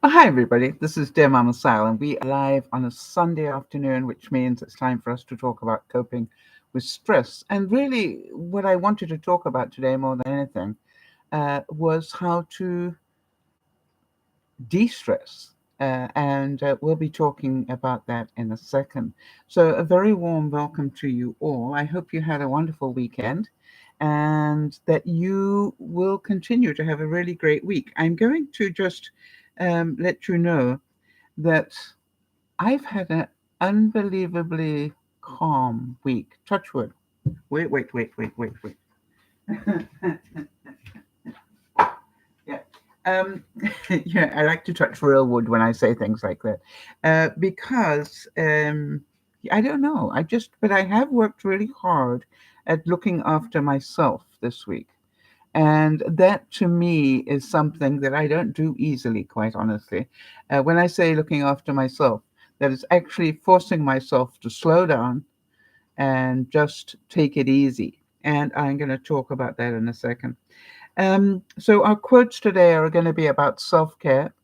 Hi, everybody. This is DearMamaSal, and we are live on a Sunday afternoon, which means it's time for us to talk about coping with stress. And really, what I wanted to talk about today more than anything was how to de stress. And we'll be talking about that in a second. So, a very warm welcome to you all. I hope you had a wonderful weekend and that you will continue to have a really great week. I'm going to just let you know that I've had an unbelievably calm week. Touch wood. Wait. Yeah. Um, yeah, I like to touch real wood when I say things like that, because I don't know. But I have worked really hard at looking after myself this week. And that to me is something that I don't do easily, quite honestly. When I say looking after myself, that is actually forcing myself to slow down and just take it easy. And I'm going to talk about that in a second. So, our quotes today are going to be about self care.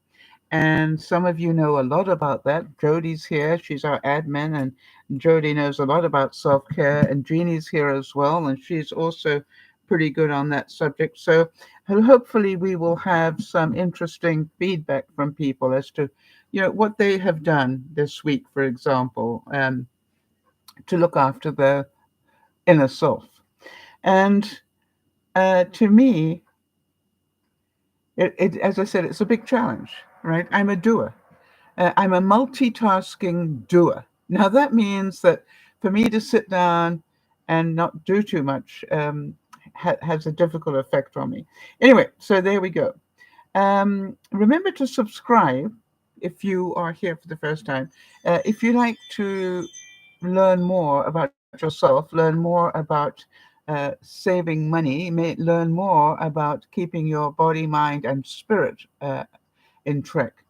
And some of you know a lot about that. Jody's here, she's our admin, and Jody knows a lot about self care. And Jeannie's here as well, and she's also pretty good on that subject. So hopefully, we will have some interesting feedback from people as to, what they have done this week, for example, to look after their inner self. And to me, as I said, it's a big challenge, right? I'm a doer. I'm a multitasking doer. Now, that means that for me to sit down and not do too much has a difficult effect on me. Anyway, so there we go. Remember to subscribe if you are here for the first time. If you like to learn more about yourself, learn more about saving money, learn more about keeping your body, mind, and spirit in track,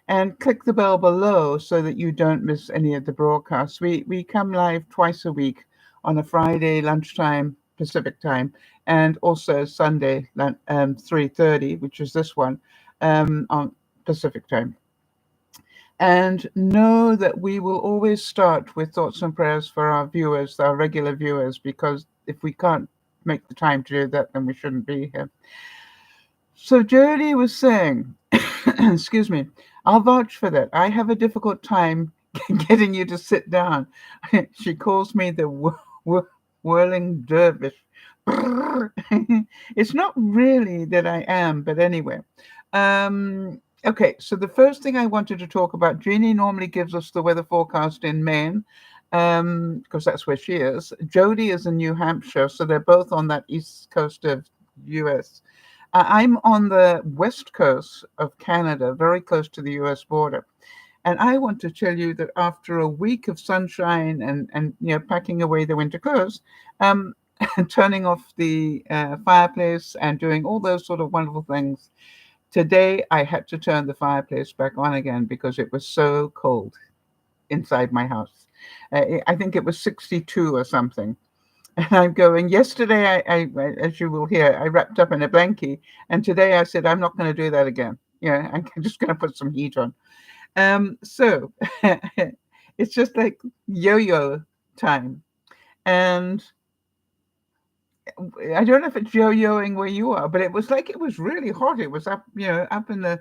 and click the bell below so that you don't miss any of the broadcasts. We come live twice a week on a Friday lunchtime Pacific time, and also Sunday 3:30, which is this one, on Pacific time. And know that we will always start with thoughts and prayers for our viewers, our regular viewers, because if we can't make the time to do that, then we shouldn't be here. So Jody was saying, excuse me, I'll vouch for that. I have a difficult time getting you to sit down. She calls me the whirling dervish. It's not really that I am, but anyway. Okay, so the first thing I wanted to talk about, Jeannie normally gives us the weather forecast in Maine, because that's where she is. Jody is in New Hampshire, so they're both on that east coast of US. I'm on the west coast of Canada, very close to the US border. And I want to tell you that after a week of sunshine and packing away the winter clothes, um, turning off the fireplace and doing all those sort of wonderful things, today I had to turn the fireplace back on again because it was so cold inside my house. I think it was 62 or something. And I'm going, yesterday, as you will hear, I wrapped up in a blankie. And today I said, I'm not going to do that again. I'm just going to put some heat on. So it's just like yo-yo time. And I don't know if it's yo-yoing where you are, but it was like it was really hot. It was up, up in the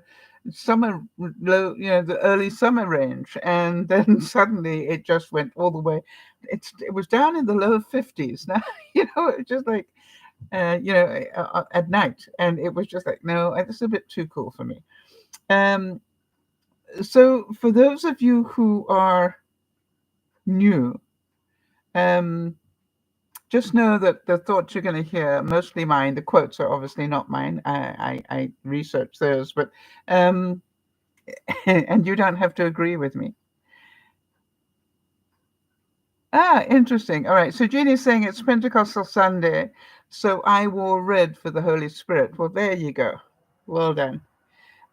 summer low, the early summer range, and then suddenly it just went all the way. It was down in the low 50s. Now, it was just like at night, and it was just like, no, this is a bit too cool for me. Um, so for those of you who are new, um, just know that the thoughts you're going to hear are mostly mine. The quotes are obviously not mine. I researched those, but um, and you don't have to agree with me. Ah, interesting. All right. So Jeannie's saying it's Pentecostal Sunday, so I wore red for the Holy Spirit. Well, there you go. Well done.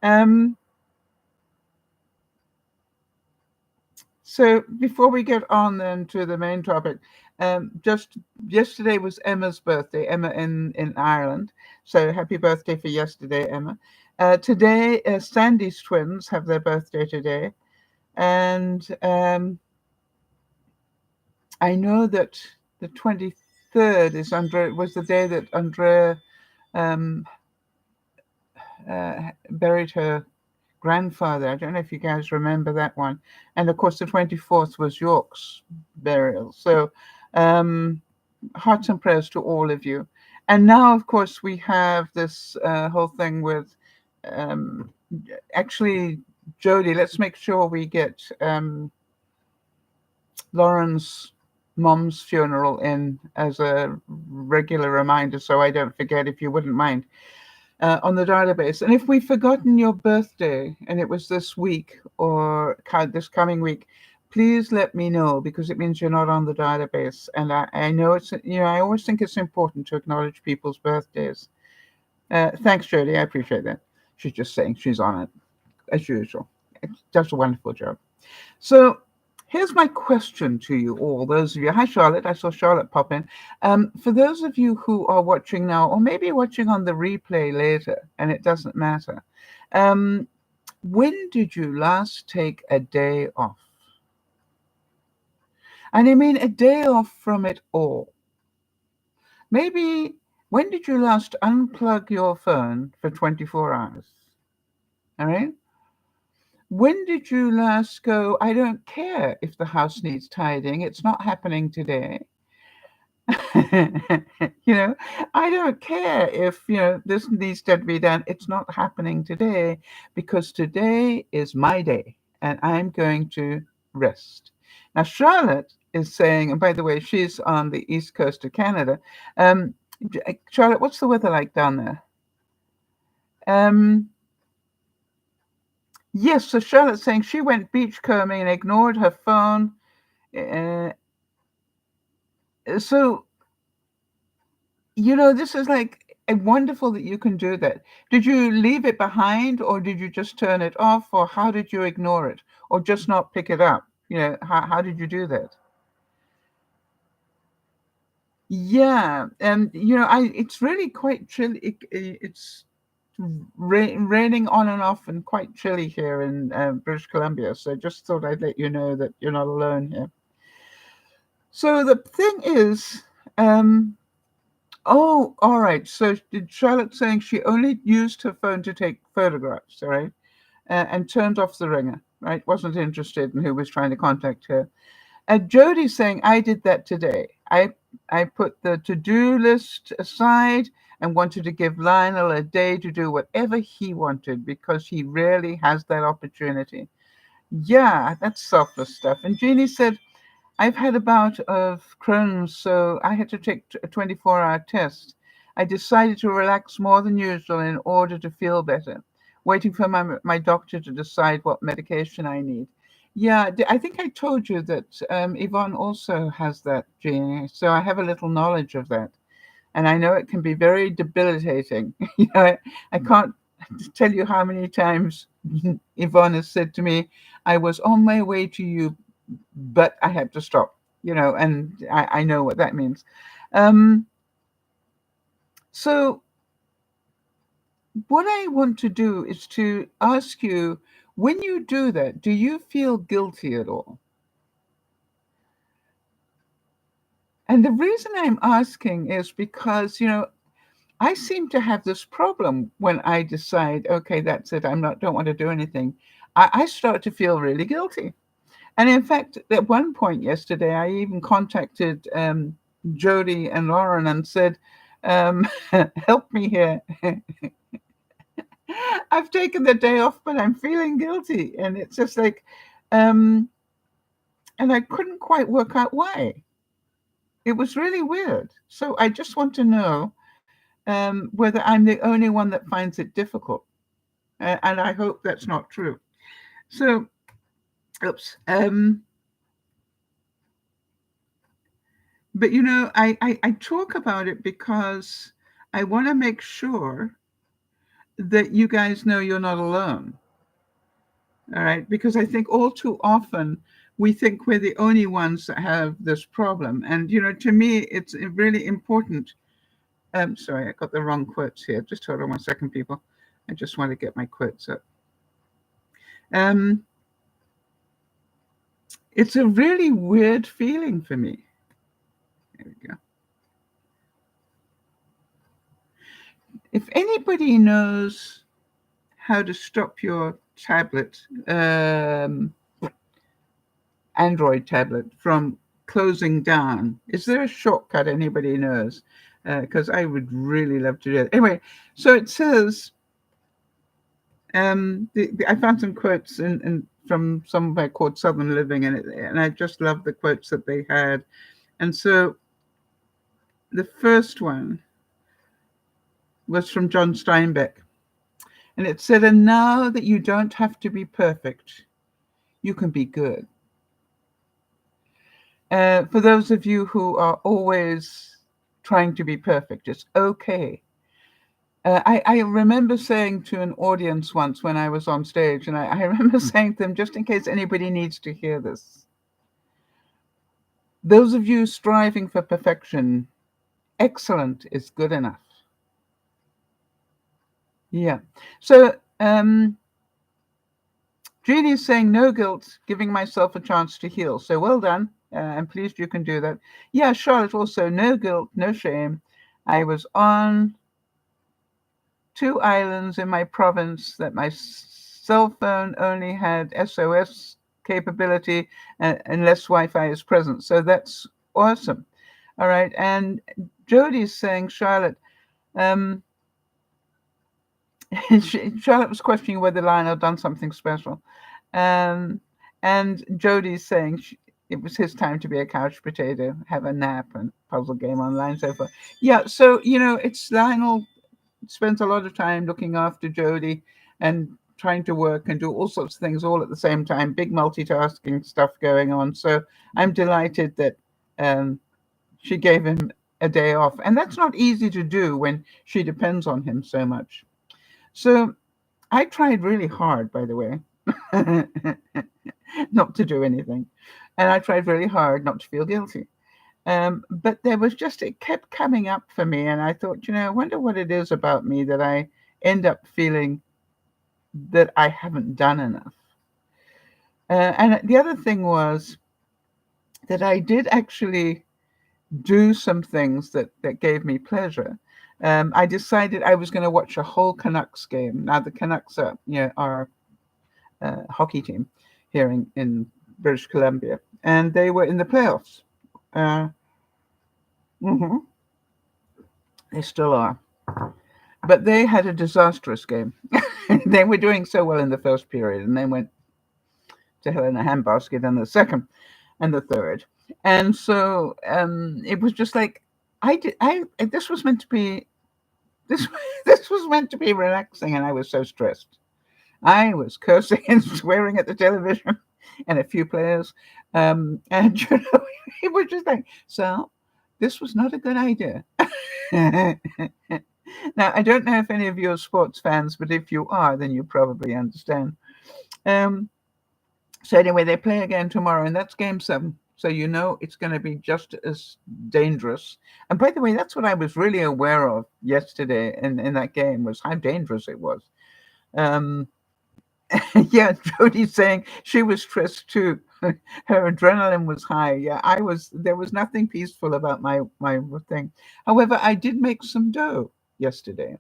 Um, so before we get on then to the main topic, just yesterday was Emma's birthday. Emma in Ireland. So happy birthday for yesterday, Emma. Today, Sandy's twins have their birthday today. And I know that the 23rd is was the day that Andrea um, buried her grandfather. I don't know if you guys remember that one. And of course, the 24th was York's burial. So, hearts and prayers to all of you. And now, of course, we have this whole thing with um, actually, Jody, let's make sure we get Lauren's mom's funeral in as a regular reminder so I don't forget, if you wouldn't mind. On the database. And if we've forgotten your birthday and it was this week or this coming week, please let me know, because it means you're not on the database. And I know it's, I always think it's important to acknowledge people's birthdays. Thanks, Jody. I appreciate that. She's just saying she's on it, as usual. It does a wonderful job. So here's my question to you all, those of you. Hi, Charlotte. I saw Charlotte pop in. For those of you who are watching now, or maybe watching on the replay later, and it doesn't matter, when did you last take a day off? And I mean a day off from it all. Maybe when did you last unplug your phone for 24 hours? All right? When did you last go, I don't care if the house needs tidying, it's not happening today. I don't care if, this needs to be done, it's not happening today, because today is my day and I'm going to rest. Now, Charlotte is saying, and by the way, she's on the east coast of Canada. Charlotte, what's the weather like down there? Yes, so Charlotte's saying she went beachcombing and ignored her phone. So, this is like wonderful that you can do that. Did you leave it behind, or did you just turn it off, or how did you ignore it, or just not pick it up? How did you do that? Yeah, and it's really quite chilly. It's raining on and off and quite chilly here in British Columbia. So just thought I'd let you know that you're not alone here. So the thing is, oh, all right. So did Charlotte saying she only used her phone to take photographs, all right, and turned off the ringer, right? Wasn't interested in who was trying to contact her. Jody saying, I did that today. I put the to-do list aside and wanted to give Lionel a day to do whatever he wanted, because he rarely has that opportunity. Yeah, that's selfless stuff. And Jeannie said, I've had a bout of Crohn's, so I had to take a 24-hour test. I decided to relax more than usual in order to feel better, waiting for my doctor to decide what medication I need. Yeah, I think I told you that Yvonne also has that, Jeannie, so I have a little knowledge of that. And I know it can be very debilitating. I can't tell you how many times Yvonne has said to me, I was on my way to you, but I had to stop, and I know what that means. So what I want to do is to ask you, when you do that, do you feel guilty at all? And the reason I'm asking is because, I seem to have this problem when I decide, okay, that's it, don't want to do anything. I start to feel really guilty. And in fact, at one point yesterday, I even contacted Jody and Lauren and said, help me here. I've taken the day off, but I'm feeling guilty. And it's just like, and I couldn't quite work out why. It was really weird. So I just want to know whether I'm the only one that finds it difficult. And I hope that's not true. So, oops. But I talk about it because I want to make sure that you guys know you're not alone. All right, because I think all too often we think we're the only ones that have this problem. And to me, it's really important. Sorry, I got the wrong quotes here. Just hold on one second, people. I just want to get my quotes up. Um, it's a really weird feeling for me. There we go. If anybody knows how to stop your tablet, Android tablet, from closing down, is there a shortcut anybody knows? Because I would really love to do it. Anyway, so it says, I found some quotes from somewhere called Southern Living, and I just love the quotes that they had. And so the first one was from John Steinbeck, and it said, "And now that you don't have to be perfect, you can be good." For those of you who are always trying to be perfect, it's okay. I remember saying to an audience once when I was on stage, and I remember saying to them, just in case anybody needs to hear this, those of you striving for perfection, excellent is good enough. Yeah. So Judy is saying no guilt, giving myself a chance to heal. So well done. I'm pleased you can do that. Yeah, Charlotte also, no guilt, no shame. I was on 2 islands in my province that my cell phone only had SOS capability unless Wi-Fi is present. So that's awesome. All right. And Jody's saying, Charlotte, Charlotte was questioning whether Lionel had done something special. And Jody's saying it was his time to be a couch potato, have a nap and puzzle game online, so forth. Yeah, so, it's Lionel spends a lot of time looking after Jody and trying to work and do all sorts of things all at the same time, big multitasking stuff going on. So I'm delighted that she gave him a day off. And that's not easy to do when she depends on him so much. So I tried really hard, by the way, not to do anything. And I tried really hard not to feel guilty. But there was it kept coming up for me. And I thought, I wonder what it is about me that I end up feeling that I haven't done enough. And the other thing was that I did actually do some things that gave me pleasure. I decided I was going to watch a whole Canucks game. Now the Canucks are, our hockey team here in British Columbia, and they were in the playoffs. They still are, but they had a disastrous game. They were doing so well in the first period, and they went to hell in a handbasket in the second and the third. And so it was just like this was meant to be this this was meant to be relaxing, and I was so stressed. I was cursing and swearing at the television and a few players, and it was just like, so this was not a good idea. Now I don't know if any of you are sports fans, but if you are, then you probably understand. So anyway, they play again tomorrow, and that's game 7. So it's going to be just as dangerous. And by the way, that's what I was really aware of yesterday in that game, was how dangerous it was. Yeah, Jody's saying she was stressed too. Her adrenaline was high. Yeah, I was. There was nothing peaceful about my thing. However, I did make some dough yesterday,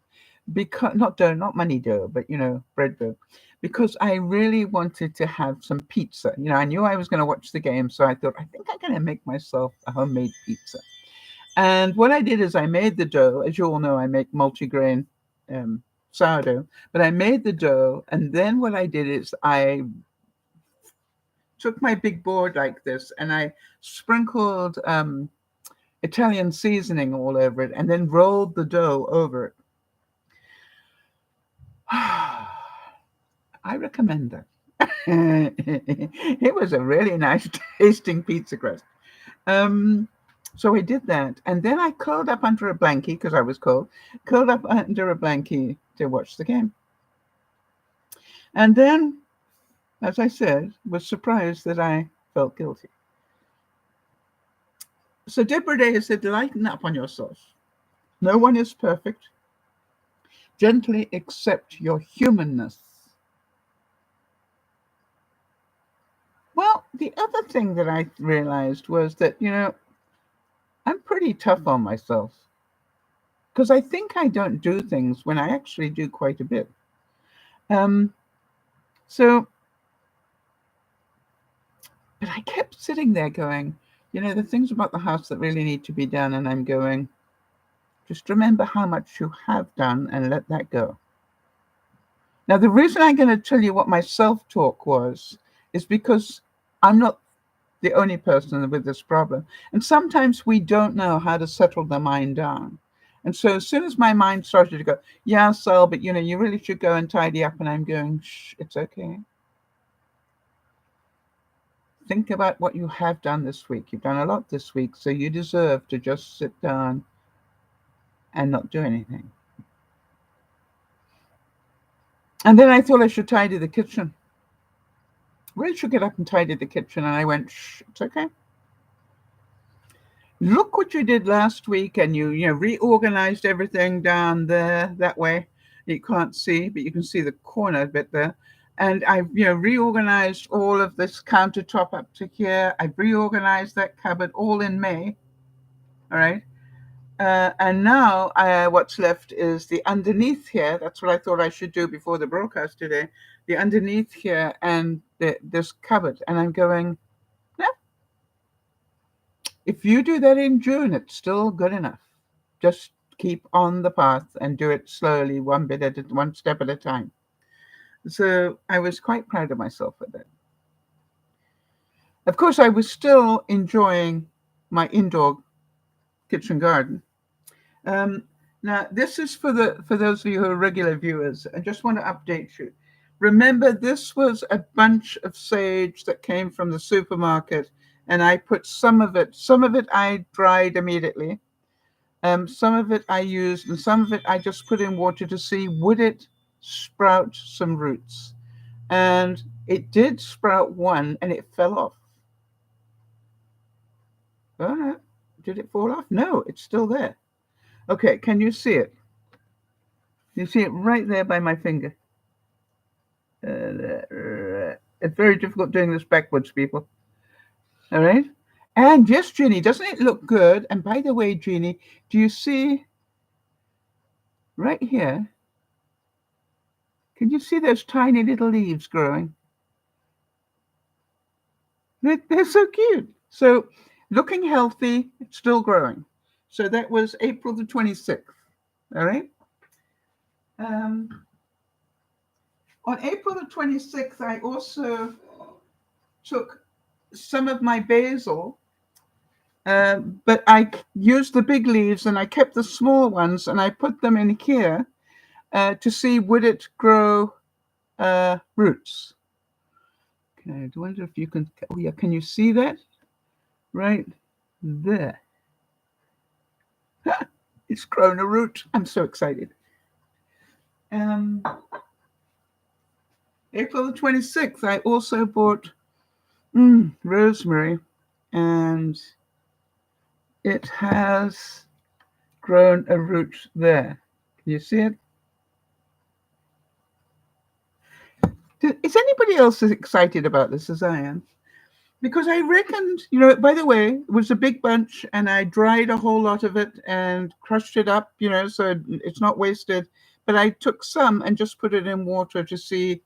because not money dough, but bread dough, because I really wanted to have some pizza. I knew I was going to watch the game, so I thought, I think I'm going to make myself a homemade pizza. And what I did is I made the dough. As you all know, I make multigrain sourdough, but I made the dough, and then what I did is I took my big board like this, and I sprinkled Italian seasoning all over it, and then rolled the dough over it. I recommend that. It was a really nice tasting pizza crust. So I did that, and then I curled up under a blankie because I was cold. Curled up under a blankie to watch the game, and then, as I said, was surprised that I felt guilty. So Deborah Day said, lighten up on yourself. No one is perfect. Gently accept your humanness. Well, the other thing that I realized was that, I'm pretty tough on myself because I think I don't do things when I actually do quite a bit. Um, so, but I kept sitting there going, the things about the house that really need to be done. And I'm going, just remember how much you have done and let that go. Now, the reason I'm going to tell you what my self-talk was is because I'm not the only person with this problem. And sometimes we don't know how to settle the mind down. And so as soon as my mind started to go, yeah, Sal, but you really should go and tidy up. And I'm going, shh, it's okay. Think about what you have done this week. You've done a lot this week, so you deserve to just sit down and not do anything. And then I thought I should tidy the kitchen. Really should get up and tidy the kitchen. And I went, shh, it's okay. Look what you did last week, and you reorganized everything down there that way. You can't see, but you can see the corner bit there. And I've reorganized all of this countertop up to here. I've reorganized that cupboard all in May. All right. And now what's left is the underneath here. That's what I thought I should do before the broadcast today. The underneath here and this cupboard. And I'm going, yeah, if you do that in June, it's still good enough. Just keep on the path and do it slowly, one step at a time. So I was quite proud of myself for that. Of course, I was still enjoying my indoor kitchen garden. Now, this is for those of you who are regular viewers. I just want to update you. Remember, this was a bunch of sage that came from the supermarket, and I put some of it I dried immediately. Some of it I used, and some of it I just put in water to see would it sprout some roots. And it did sprout one, and it fell off. Did it fall off? No, it's still there. Okay, can you see it? You see it right there by my finger. It's very difficult doing this backwards, people. All right? And yes, Jeannie, doesn't it look good? And by the way, Jeannie, do you see right here? Can you see those tiny little leaves growing? They're so cute. So looking healthy, it's still growing. So that was April the 26th. All right? On April the 26th, I also took some of my basil, but I used the big leaves and I kept the small ones and I put them in here to see would it grow roots. Okay, I wonder if you can. Oh yeah, can you see that? Right there. It's grown a root. I'm so excited. April the 26th, I also bought rosemary, and it has grown a root there. Can you see it? Is anybody else as excited about this as I am? Because I reckoned, by the way, it was a big bunch and I dried a whole lot of it and crushed it up, so it's not wasted. But I took some and just put it in water to see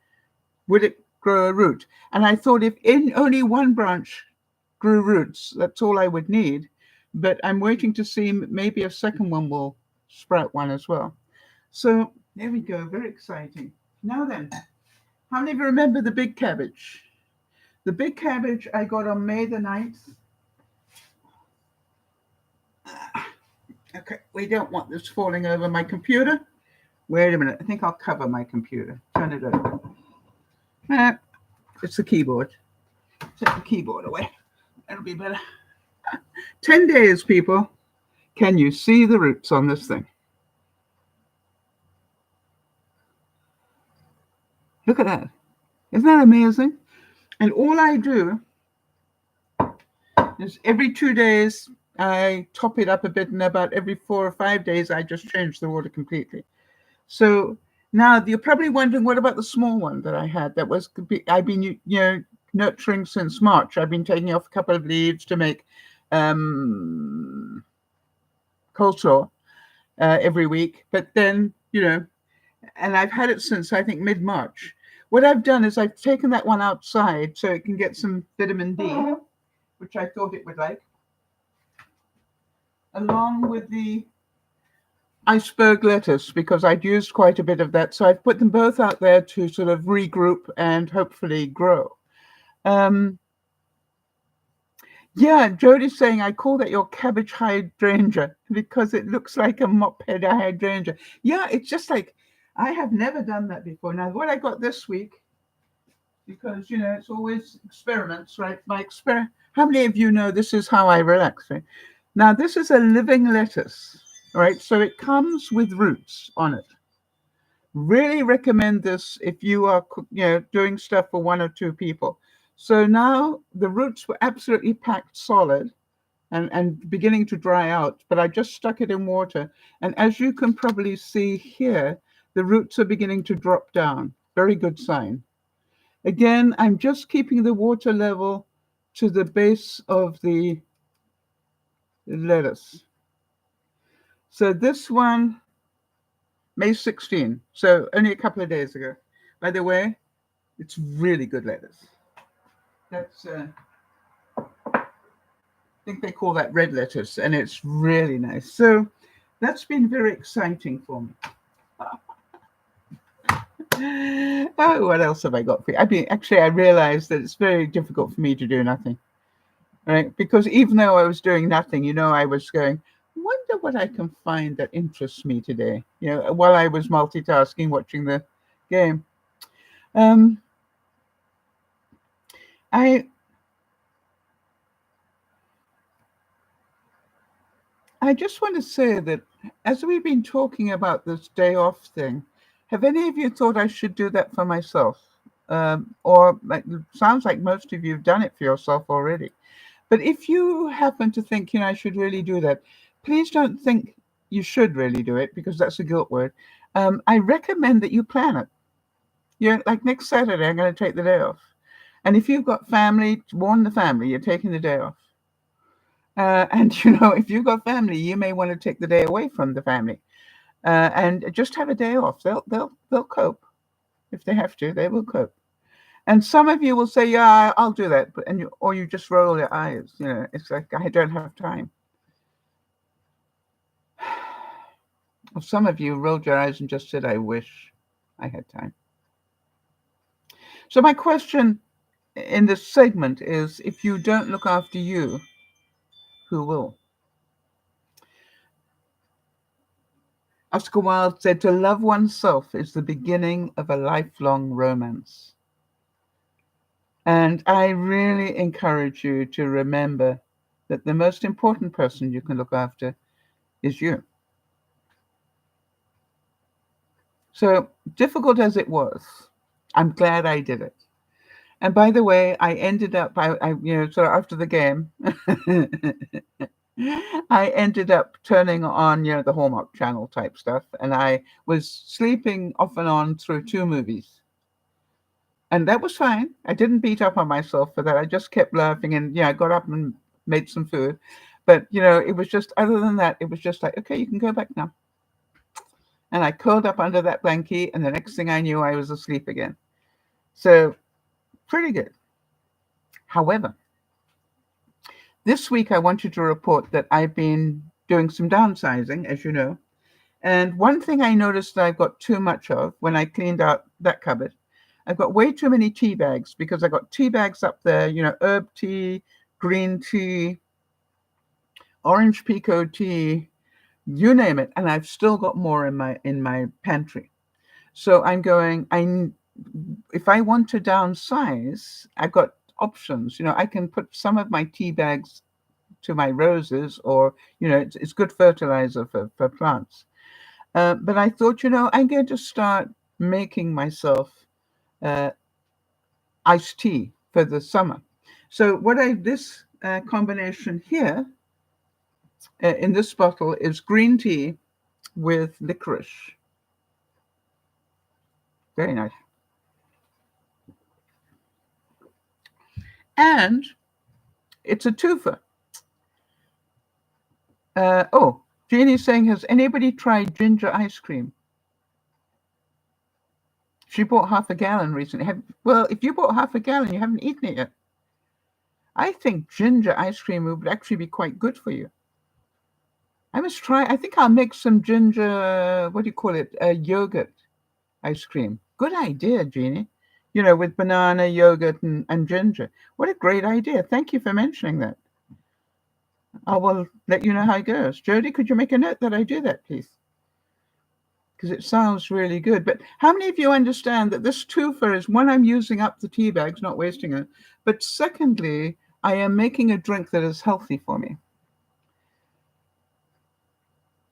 would it grow a root. And I thought if in only one branch grew roots, that's all I would need. But I'm waiting to see maybe a second one will sprout one as well. So there we go. Very exciting. Now then, how many of you remember the big cabbage? The big cabbage I got on May the 9th. Okay, we don't want this falling over my computer. Wait a minute. I think I'll cover my computer. Turn it over. It's the keyboard. Take the keyboard away. That'll be better. 10 days, people. Can you see the roots on this thing? Look at that. Isn't that amazing? And all I do is every 2 days, I top it up a bit, and about every 4 or 5 days, I just change the water completely. So now you're probably wondering, what about the small one that I had? I've been nurturing since March. I've been taking off a couple of leaves to make coleslaw every week. But then and I've had it since I think mid-March. What I've done is I've taken that one outside so it can get some vitamin D, which I thought it would like, along with the iceberg lettuce, because I'd used quite a bit of that. So I've put them both out there to sort of regroup and hopefully grow. Yeah, Jodie's saying, I call that your cabbage hydrangea because it looks like a mop head hydrangea. Yeah, it's just like, I have never done that before. Now, what I got this week, because, it's always experiments, right? How many of you know this is how I relax, right? Now, this is a living lettuce, right? So it comes with roots on it. Really recommend this if you are, doing stuff for one or two people. So now the roots were absolutely packed solid and beginning to dry out, but I just stuck it in water. And as you can probably see here, the roots are beginning to drop down. Very good sign. Again, I'm just keeping the water level to the base of the lettuce. So this one, May 16, so only a couple of days ago. By the way, it's really good lettuce. That's, I think they call that red lettuce, and it's really nice. So that's been very exciting for me. Oh, what else have I got for you? I realized that it's very difficult for me to do nothing, right? Because even though I was doing nothing, I was going, wonder what I can find that interests me today, while I was multitasking, watching the game. I just want to say that as we've been talking about this day off thing, have any of you thought I should do that for myself? Or it sounds like most of you have done it for yourself already. But if you happen to think, I should really do that, please don't think you should really do it, because that's a guilt word. I recommend that you plan it. Like next Saturday, I'm going to take the day off. And if you've got family, warn the family you're taking the day off. And if you've got family, you may want to take the day away from the family, and just have a day off. They'll cope if they have to. They will cope. And some of you will say, "Yeah, I'll do that," or you just roll your eyes. It's like, I don't have time. Well, some of you rolled your eyes and just said, "I wish I had time." So my question in this segment is, if you don't look after you, who will? Oscar Wilde said, to love oneself is the beginning of a lifelong romance. And I really encourage you to remember that the most important person you can look after is you. So difficult as it was, I'm glad I did it. And by the way, I ended up, so after the game, I ended up turning on, the Hallmark Channel type stuff. And I was sleeping off and on through 2 movies. And that was fine. I didn't beat up on myself for that. I just kept laughing, and I got up and made some food. But, it was just, other than that, it was just like, okay, you can go back now. And I curled up under that blankie, and the next thing I knew, I was asleep again. So pretty good. However, this week I wanted to report that I've been doing some downsizing, as you know. And one thing I noticed that I've got too much of when I cleaned out that cupboard, I've got way too many tea bags, because I got tea bags up there, herb tea, green tea, orange pekoe tea, you name it. And I've still got more in my pantry. So I'm going, if I want to downsize, I've got options. I can put some of my tea bags to my roses, or, it's good fertilizer for plants. But I thought, I'm going to start making myself iced tea for the summer. So this combination here in this bottle is green tea with licorice. Very nice. And it's a twofer. Jeannie's saying, has anybody tried ginger ice cream? She bought half a gallon recently. Well, if you bought half a gallon, you haven't eaten it yet. I think ginger ice cream would actually be quite good for you. I must try. I think I'll make some ginger, what do you call it? Yogurt ice cream. Good idea, Jeannie. With banana, yogurt, and ginger. What a great idea. Thank you for mentioning that. I will let you know how it goes. Jody, could you make a note that I do that, please? Because it sounds really good. But how many of you understand that this twofer is, one, I'm using up the tea bags, not wasting it. But secondly, I am making a drink that is healthy for me.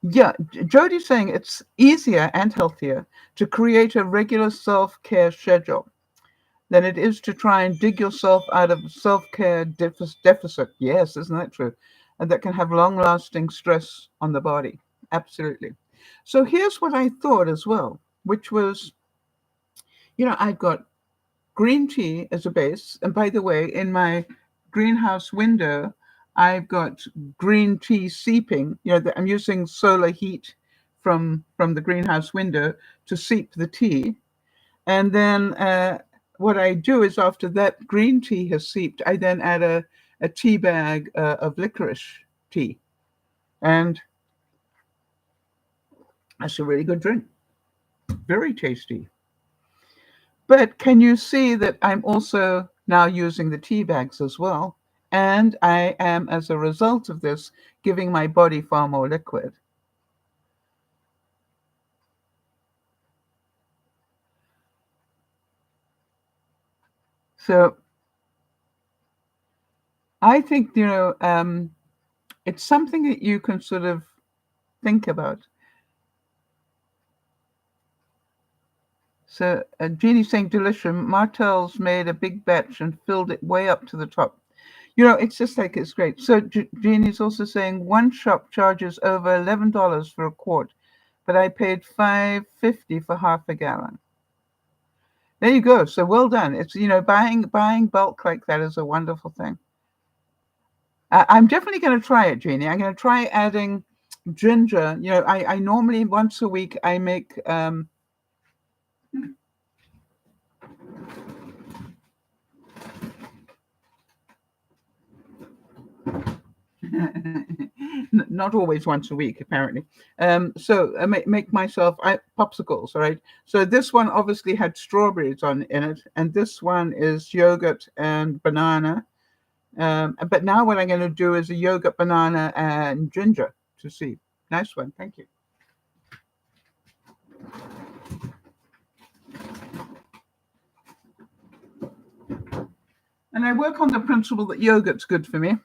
Yeah, Jody's saying it's easier and healthier to create a regular self-care schedule than it is to try and dig yourself out of self-care deficit. Yes, isn't that true? And that can have long-lasting stress on the body. Absolutely. So here's what I thought as well, which was, I've got green tea as a base. And by the way, in my greenhouse window, I've got green tea seeping. I'm using solar heat from the greenhouse window to seep the tea. And then what I do is, after that green tea has seeped, I then add a tea bag of licorice tea. And that's a really good drink. Very tasty. But can you see that I'm also now using the tea bags as well? And I am, as a result of this, giving my body far more liquid. So I think, it's something that you can sort of think about. So Jeannie's saying, delicious. Martel's made a big batch and filled it way up to the top. It's just like, it's great. So Jeannie's also saying, one shop charges over $11 for a quart, but I paid $5.50 for half a gallon. There you go. So well done. It's, buying bulk like that is a wonderful thing. I'm definitely going to try it, Jeannie. I'm going to try adding ginger. I normally, once a week, I make not always once a week, apparently. So I make myself popsicles, all right? So this one obviously had strawberries in it, and this one is yogurt and banana. But now what I'm going to do is a yogurt, banana, and ginger to see. Nice one. Thank you. And I work on the principle that yogurt's good for me.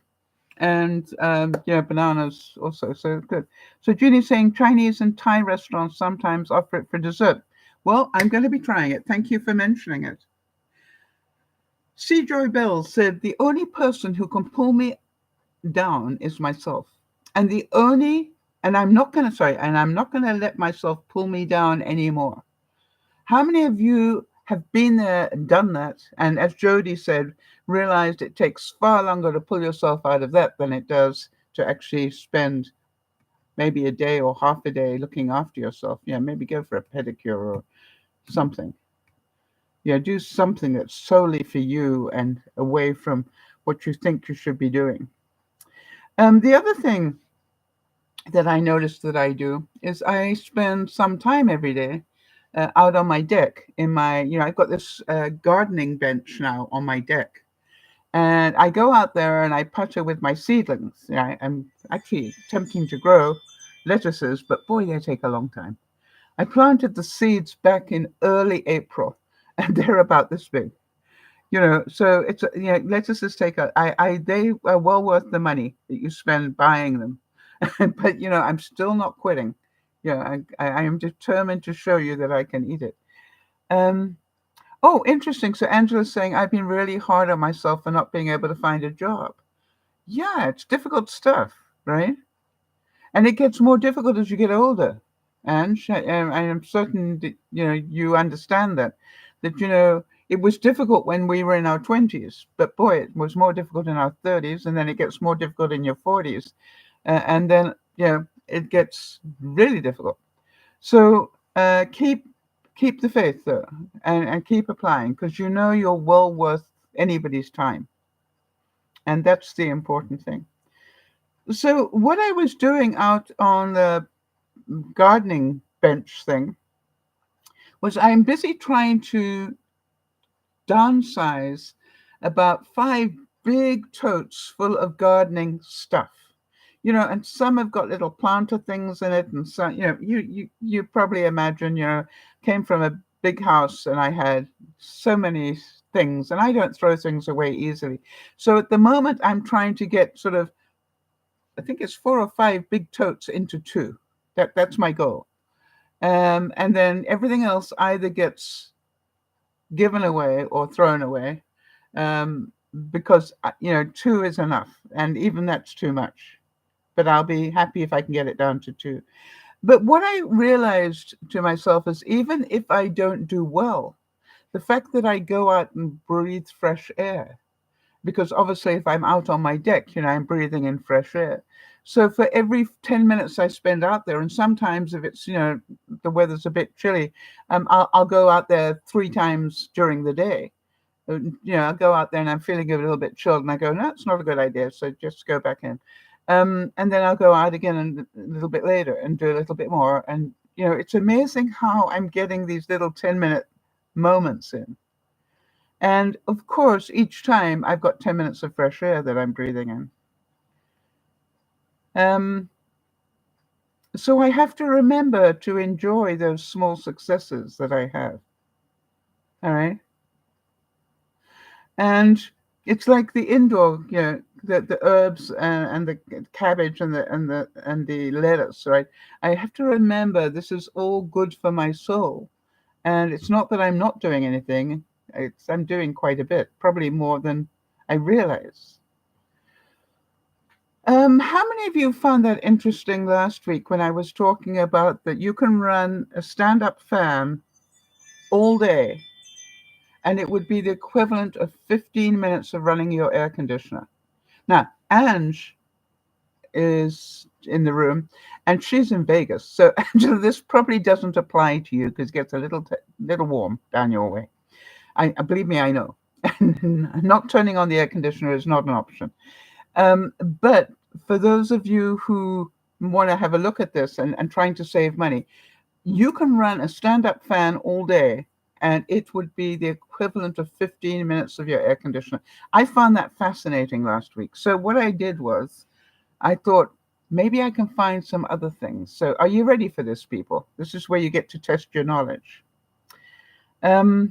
And bananas also, so good. So Judy's saying Chinese and Thai restaurants sometimes offer it for dessert. Well, I'm going to be trying it. Thank you for mentioning it. C. Joy Bell said, the only person who can pull me down is myself. And I'm not going to let myself pull me down anymore. How many of you have been there and done that? And as Jody said, realized it takes far longer to pull yourself out of that than it does to actually spend maybe a day or half a day looking after yourself. Maybe go for a pedicure or something. Do something that's solely for you and away from what you think you should be doing. The other thing that I noticed that I do is I spend some time every day out on my deck I've got this gardening bench now on my deck. And I go out there and I putter with my seedlings. I'm actually attempting to grow lettuces, but boy, they take a long time. I planted the seeds back in early April, and they're about this big. So it's lettuces take they are well worth the money that you spend buying them. But I'm still not quitting. I am determined to show you that I can eat it. Oh, interesting. So Angela's saying, I've been really hard on myself for not being able to find a job. Yeah, it's difficult stuff, right? And it gets more difficult as you get older. And I'm certain that, you understand that it was difficult when we were in our 20s, but boy, it was more difficult in our 30s, and then it gets more difficult in your 40s, and then it gets really difficult. So keep the faith though, and keep applying, because you're well worth anybody's time, and that's the important thing. So what I was doing out on the gardening bench thing was I'm busy trying to downsize about 5 big totes full of gardening stuff. And some have got little planter things in it, and some, you probably imagine, came from a big house and I had so many things, and I don't throw things away easily. So at the moment I'm trying to get sort of, I think it's 4 or 5 big totes into 2. That's my goal. And then everything else either gets given away or thrown away, because 2 is enough, and even that's too much. But I'll be happy if I can get it down to 2. But what I realized to myself is, even if I don't do well, the fact that I go out and breathe fresh air, because obviously if I'm out on my deck, I'm breathing in fresh air. So for every 10 minutes I spend out there, and sometimes if it's, the weather's a bit chilly, I'll go out there 3 times during the day. I'll go out there and I'm feeling a little bit chilled, and I go, no, it's not a good idea, so just go back in. And then I'll go out again a little bit later and do a little bit more. And, it's amazing how I'm getting these little 10-minute moments in. And of course, each time I've got 10 minutes of fresh air that I'm breathing in. So I have to remember to enjoy those small successes that I have. All right. And it's like the indoor, the herbs and the cabbage and the lettuce, right? I have to remember this is all good for my soul. And it's not that I'm not doing anything. I'm doing quite a bit, probably more than I realize. How many of you found that interesting last week when I was talking about that you can run a stand-up fan all day, and it would be the equivalent of 15 minutes of running your air conditioner? Now, Ange is in the room, and she's in Vegas. So, Angela, this probably doesn't apply to you because it gets a little warm down your way. I believe me, I know. Not turning on the air conditioner is not an option. But for those of you who want to have a look at this and trying to save money, you can run a stand-up fan all day, and it would be the equivalent of 15 minutes of your air conditioner. I found that fascinating last week. So what I did was, I thought, maybe I can find some other things. So are you ready for this, people? This is where you get to test your knowledge. All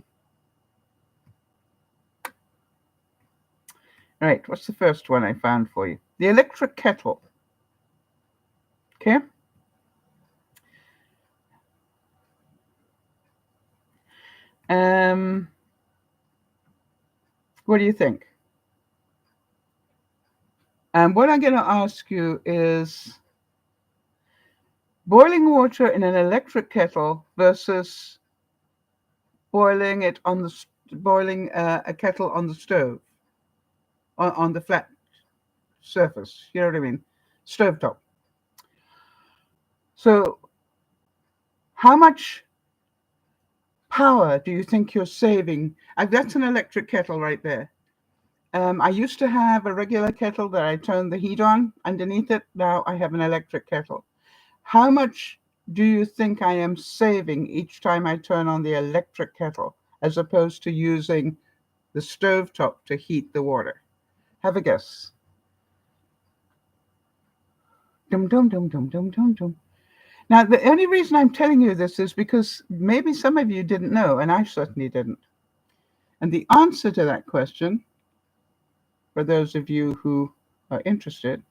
right, what's the first one I found for you? The electric kettle. Okay. What do you think? And what I'm going to ask you is, boiling water in an electric kettle versus boiling a kettle on the stove, on the flat surface. You know what I mean? Stovetop. So how much power do you think you're saving? That's an electric kettle right there. I used to have a regular kettle that I turned the heat on underneath it. Now I have an electric kettle. How much do you think I am saving each time I turn on the electric kettle, as opposed to using the stovetop to heat the water? Have a guess. Dum dum dum dum dum dum dum. Now, the only reason I'm telling you this is because maybe some of you didn't know, and I certainly didn't. And the answer to that question, for those of you who are interested,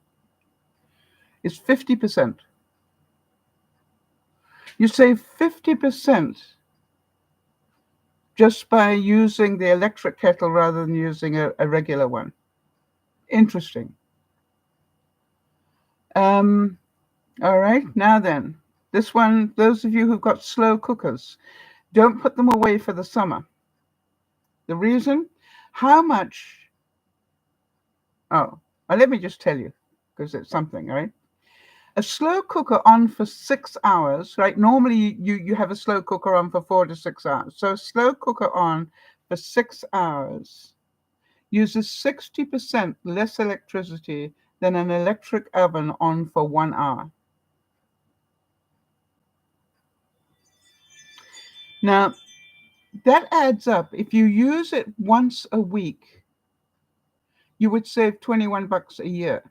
is 50%. You save 50% just by using the electric kettle rather than using a regular one. Interesting. All right, now then, This one, those of you who've got slow cookers, don't put them away for the summer. The reason? How much? Oh, well, let me just tell you, because it's something, right? A slow cooker on for 6 hours, right? Normally you have a slow cooker on for 4 to 6 hours. So a slow cooker on for 6 hours uses 60% less electricity than an electric oven on for 1 hour. Now, that adds up. If you use it once a week, you would save $21 a year.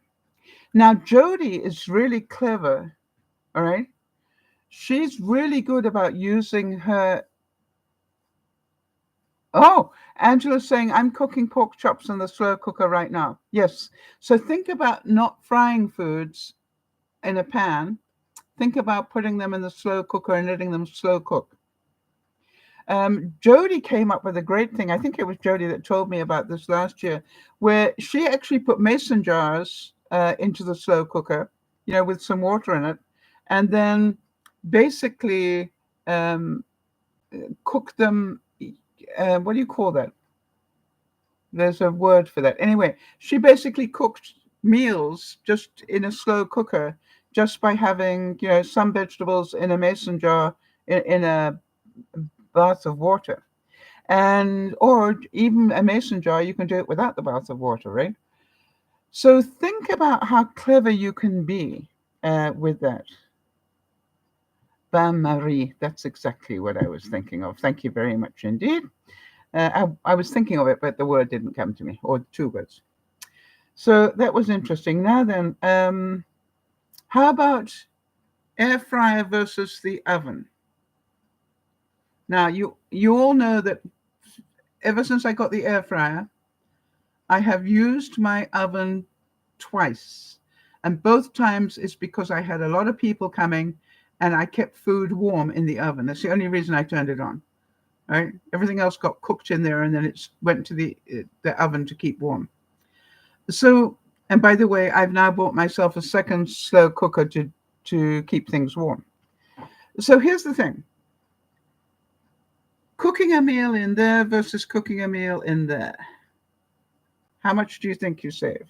Now, Jody is really clever, all right? She's really good about using her. Oh, Angela's saying, I'm cooking pork chops in the slow cooker right now. Yes. So think about not frying foods in a pan. Think about putting them in the slow cooker and letting them slow cook. Jody came up with a great thing. I think it was Jody that told me about this last year, where she actually put mason jars into the slow cooker, with some water in it, and then basically cook them. What do you call that? There's a word for that. Anyway, she basically cooked meals just in a slow cooker, just by having, some vegetables in a mason jar in a bath of water. Or even a mason jar, you can do it without the bath of water, right? So think about how clever you can be with that. Bain Marie, that's exactly what I was thinking of. Thank you very much indeed. I was thinking of it, but the word didn't come to me, or 2 words. So that was interesting. Now then, how about air fryer versus the oven? Now, you all know that ever since I got the air fryer, I have used my oven twice. And both times it's because I had a lot of people coming and I kept food warm in the oven. That's the only reason I turned it on. Right? Everything else got cooked in there and then it went to the oven to keep warm. So, and by the way, I've now bought myself a second slow cooker to keep things warm. So here's the thing. Cooking a meal in there versus cooking a meal in there. How much do you think you save?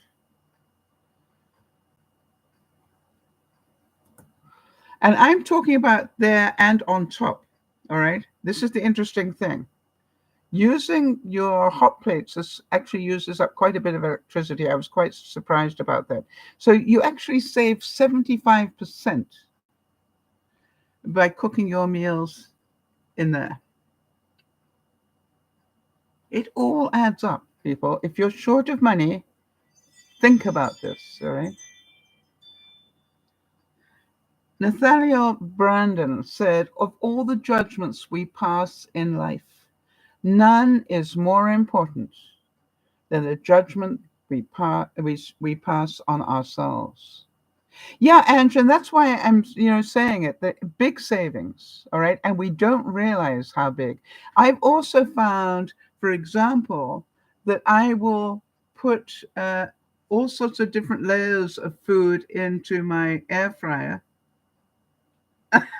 And I'm talking about there and on top. All right. This is the interesting thing. Using your hot plates actually uses up quite a bit of electricity. I was quite surprised about that. So you actually save 75% by cooking your meals in there. It all adds up, people. If you're short of money, think about this, all right? Nathaniel Brandon said, of all the judgments we pass in life, none is more important than the judgment we pass on ourselves. Yeah, and that's why I'm saying it, the big savings, all right, and we don't realize how big. I've also found, for example, that I will put all sorts of different layers of food into my air fryer.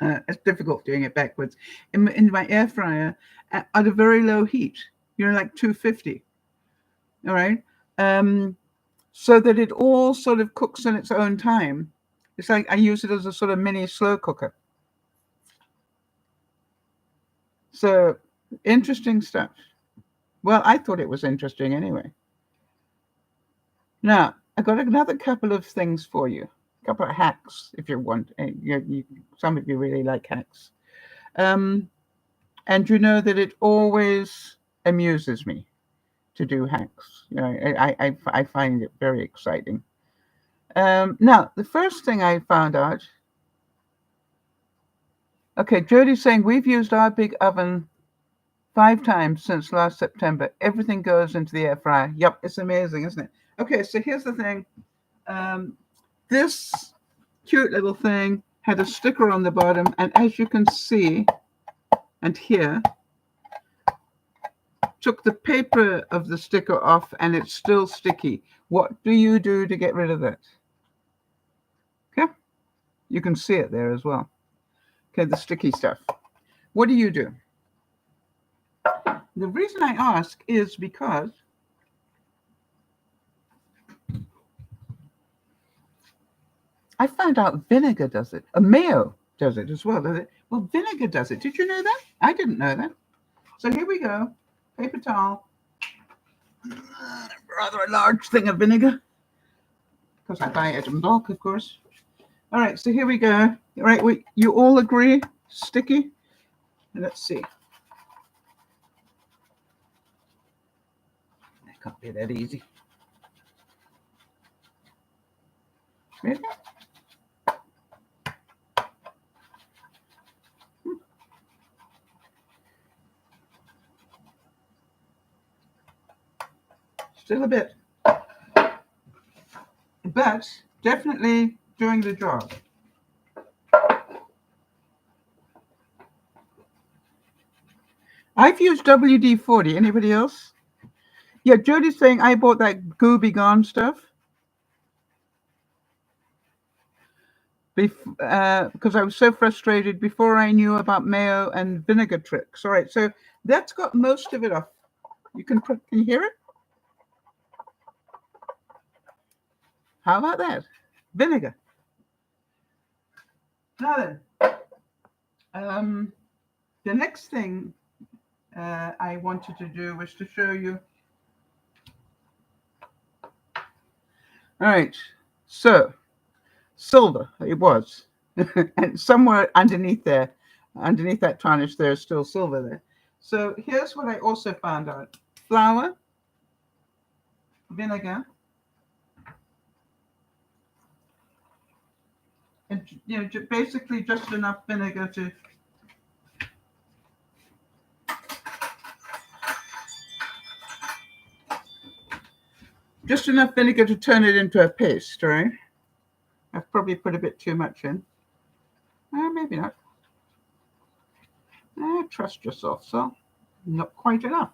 It's difficult doing it backwards. In my air fryer at a very low heat, like 250. All right. So that it all sort of cooks in its own time. It's like I use it as a sort of mini slow cooker. So interesting stuff. Well, I thought it was interesting anyway. Now, I've got another couple of things for you. A couple of hacks, if you want. Some of you really like hacks. And you know that it always amuses me to do hacks. I find it very exciting. Now, the first thing I found out. Okay, Jody's saying we've used our big oven 5 times since last September. Everything goes into the air fryer. Yep, it's amazing, isn't it? Okay, so here's the thing. This cute little thing had a sticker on the bottom, and as you can see and hear, took the paper of the sticker off and it's still sticky. What do you do to get rid of that? Okay, you can see it there as well. Okay, the sticky stuff. What do you do? The reason I ask is because I found out vinegar does it. A mayo does it as well, does it? Well, vinegar does it. Did you know that? I didn't know that. So here we go. Paper towel. Rather a large thing of vinegar. Because I buy it in bulk, of course. All right, so here we go. All right, you all agree? Sticky? Let's see. That can't be that easy. Really? Still a bit. But definitely doing the job. I've used WD-40. Anybody else? Yeah, Jody's saying I bought that Goo Be Gone stuff. Because I was so frustrated before I knew about mayo and vinegar tricks. All right, so that's got most of it off. Can you hear it? How about that? Vinegar. Now then, the next thing I wanted to do was to show you. All right, so silver it was, and somewhere underneath that tarnish, there's still silver there. So here's what I also found out: flour, vinegar, and basically just enough vinegar to turn it into a paste, right? I've probably put a bit too much in. Maybe not. Trust yourself, so not quite enough.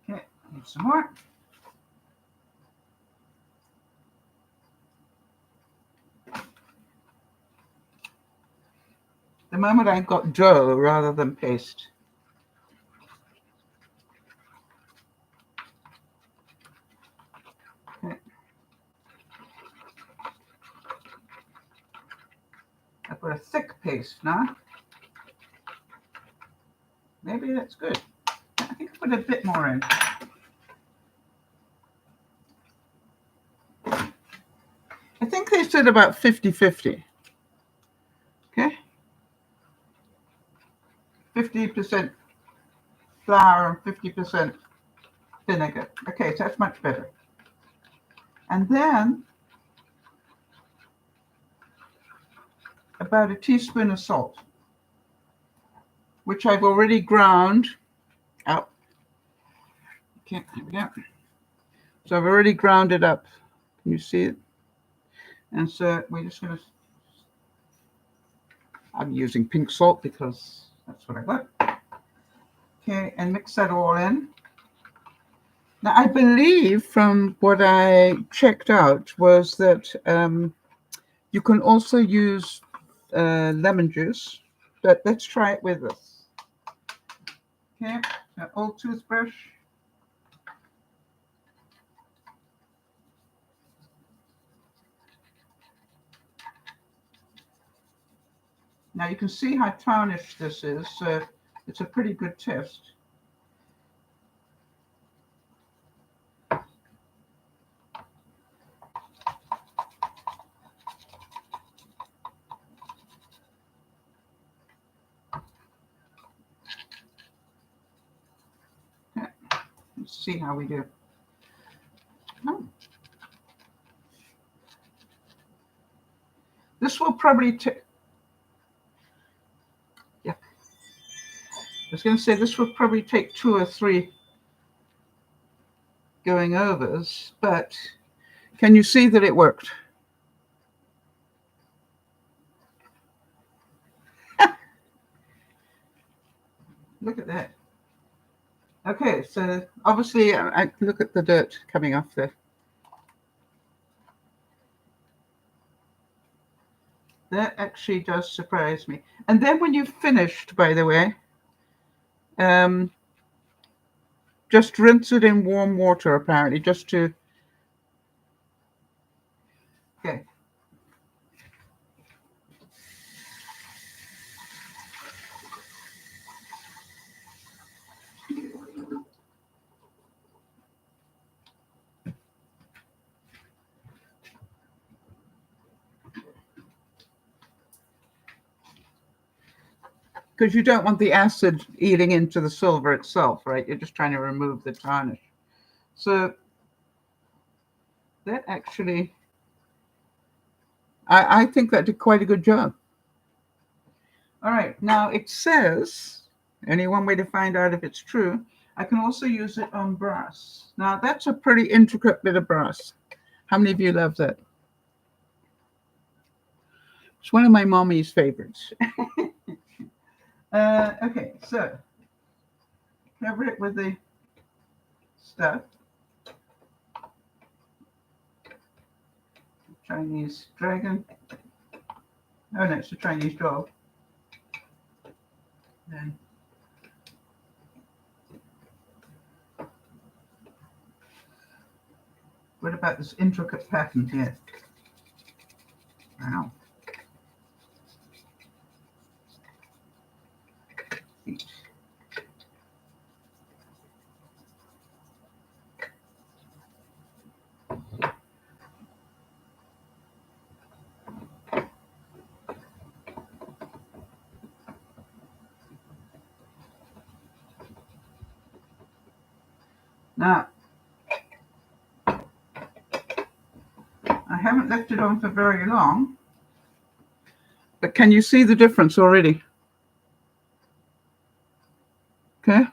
Okay, need some more. The moment I've got dough rather than paste. Okay. I've got a thick paste now. Maybe that's good. I think I'll put a bit more in. I think they said about 50-50. Okay? 50% flour and 50% vinegar. Okay, so that's much better. And then about a teaspoon of salt, which I've already ground up. Okay, here we go. So I've already ground it up. Can you see it? And so we're just going to, I'm using pink salt because that's what I got. Okay, and mix that all in. Now, I believe from what I checked out was that you can also use lemon juice, but let's try it with this. Okay, an old toothbrush. Now you can see how tarnished this is, so it's a pretty good test. Okay. Let's see how we do. Oh. This will probably take, yeah. I was going to say this will probably take 2 or 3 going overs, but can you see that it worked? Look at that. Okay, so obviously I look at the dirt coming off there. That actually does surprise me. And then when you've finished, by the way, just rinse it in warm water, apparently, just to... Okay. Because you don't want the acid eating into the silver itself, right? You're just trying to remove the tarnish. So that actually, I think that did quite a good job. All right, now it says, only one way to find out if it's true, I can also use it on brass. Now that's a pretty intricate bit of brass. How many of you love that? It's one of my mommy's favorites. Okay, so cover it with the stuff. Chinese dragon. Oh no, it's a Chinese dog. Then what about this intricate pattern here? Wow. Now, I haven't left it on for very long, but can you see the difference already? Okay.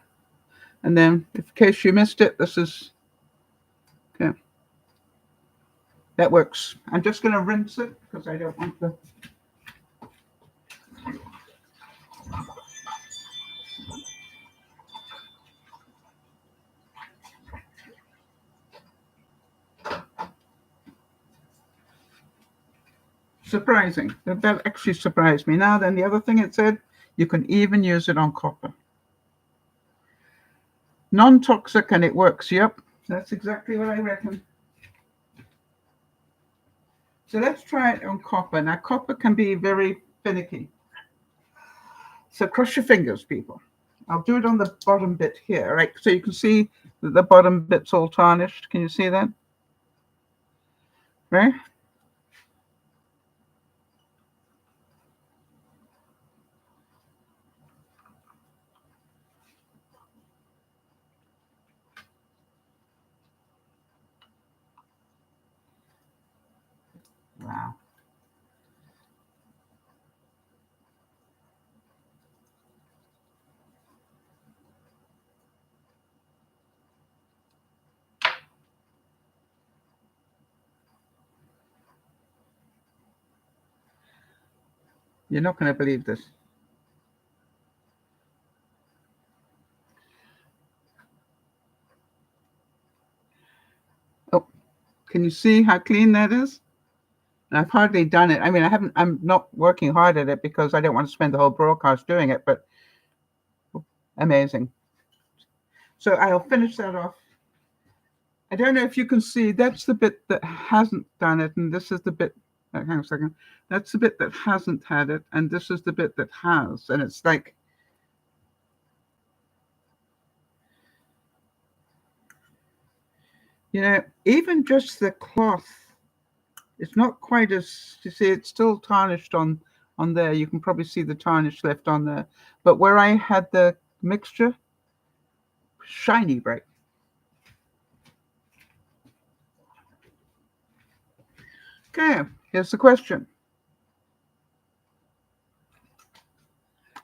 And then, in case you missed it, this is, okay. That works. I'm just going to rinse it because I don't want the... Surprising. That actually surprised me. Now then, the other thing it said, you can even use it on copper. Non-toxic and it works. Yep, that's exactly what I reckon. So let's try it on copper. Now, copper can be very finicky. So cross your fingers, people. I'll do it on the bottom bit here, right? So you can see that the bottom bit's all tarnished. Can you see that? Right? Wow. You're not going to believe this. Oh, can you see how clean that is? And I've hardly done it. I mean, I'm not working hard at it because I don't want to spend the whole broadcast doing it, but amazing. So I'll finish that off. I don't know if you can see, that's the bit that hasn't done it, and this is the bit, hang on a second, that's the bit that hasn't had it, and this is the bit that has, and it's like, you know, even just the cloth, it's not quite as, you see, it's still tarnished on there. You can probably see the tarnish left on there. But where I had the mixture, shiny bright. Okay, here's the question.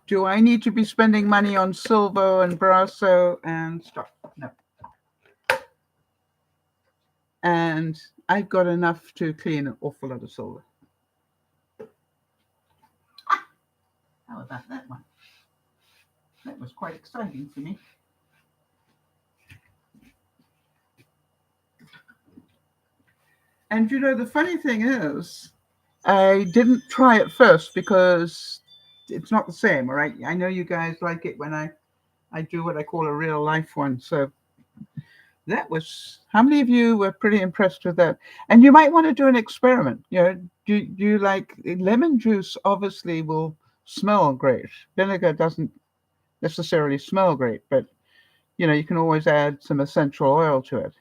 Do I need to be spending money on silver and brasso and stuff? No. And I've got enough to clean an awful lot of silver. How about that one? That was quite exciting for me. And the funny thing is, I didn't try it first because it's not the same, all right? I know you guys like it when I do what I call a real life one. So that was, how many of you were pretty impressed with that? And you might want to do an experiment. Do you like lemon juice? Obviously, will smell great. Vinegar doesn't necessarily smell great, but you can always add some essential oil to it.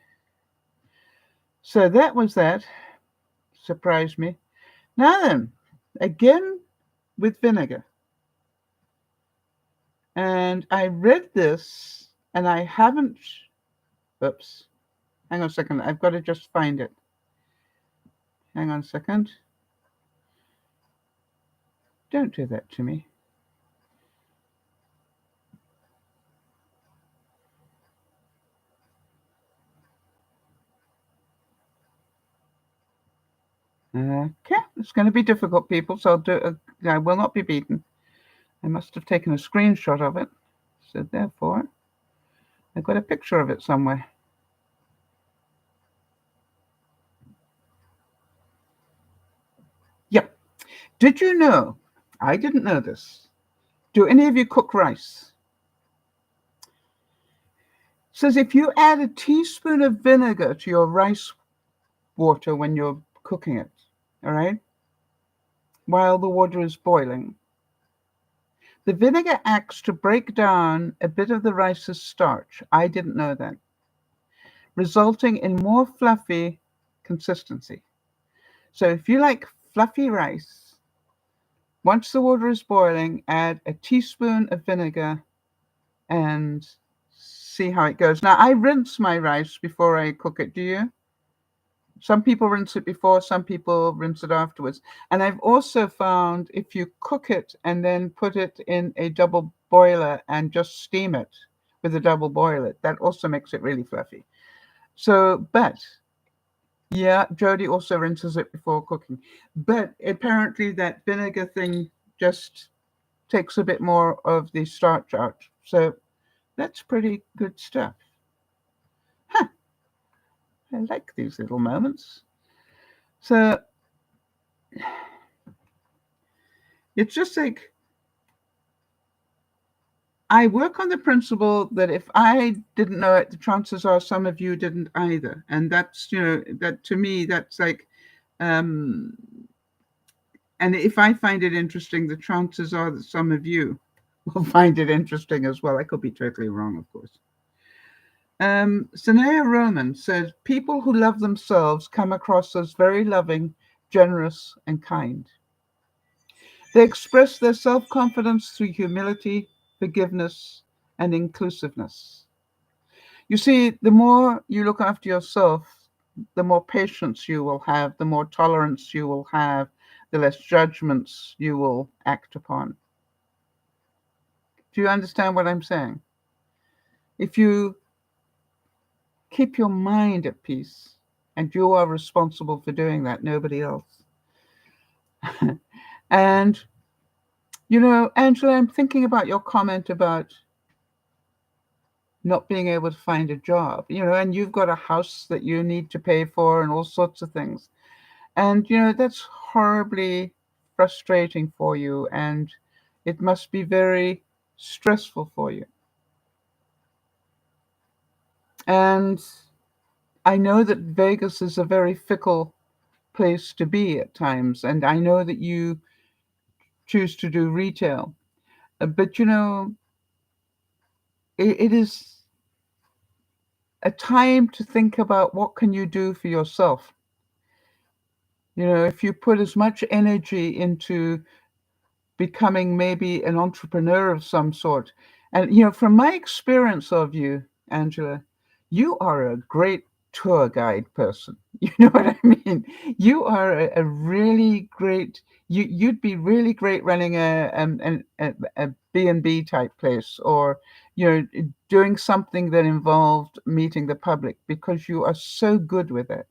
So that was that. Surprised me. Now then, again with vinegar. And I read this and I haven't, oops, hang on a second. I've got to just find it. Hang on a second. Don't do that to me. Okay, it's going to be difficult, people, so I will not be beaten. I must have taken a screenshot of it, so therefore, I've got a picture of it somewhere. Yeah. Did you know? I didn't know this. Do any of you cook rice? It says if you add a teaspoon of vinegar to your rice water when you're cooking it, all right, while the water is boiling, the vinegar acts to break down a bit of the rice's starch. I didn't know that, resulting in more fluffy consistency. So if you like fluffy rice, once the water is boiling, add a teaspoon of vinegar and see how it goes. Now, I rinse my rice before I cook it. Do you? Some people rinse it before, some people rinse it afterwards. And I've also found if you cook it and then put it in a double boiler and just steam it with a double boiler, that also makes it really fluffy. So, but yeah, Jody also rinses it before cooking. But apparently that vinegar thing just takes a bit more of the starch out. So that's pretty good stuff. Huh. I like these little moments. So it's just like I work on the principle that if I didn't know it, the chances are some of you didn't either. And that's, that to me, that's like, and if I find it interesting, the chances are that some of you will find it interesting as well. I could be totally wrong, of course. Sanaya Roman says, people who love themselves come across as very loving, generous, and kind. They express their self-confidence through humility, forgiveness, and inclusiveness. You see, the more you look after yourself, the more patience you will have, the more tolerance you will have, the less judgments you will act upon. Do you understand what I'm saying? If you keep your mind at peace, and you are responsible for doing that, nobody else. And, Angela, I'm thinking about your comment about not being able to find a job, and you've got a house that you need to pay for and all sorts of things. And, that's horribly frustrating for you, and it must be very stressful for you. And I know that Vegas is a very fickle place to be at times, and I know that you choose to do retail. But, it is a time to think about what can you do for yourself. If you put as much energy into becoming maybe an entrepreneur of some sort. And, from my experience of you, Angela, you are a great tour guide person. You know what I mean? You are a really great, you'd be really great running a B&B type place, or, doing something that involved meeting the public, because you are so good with it.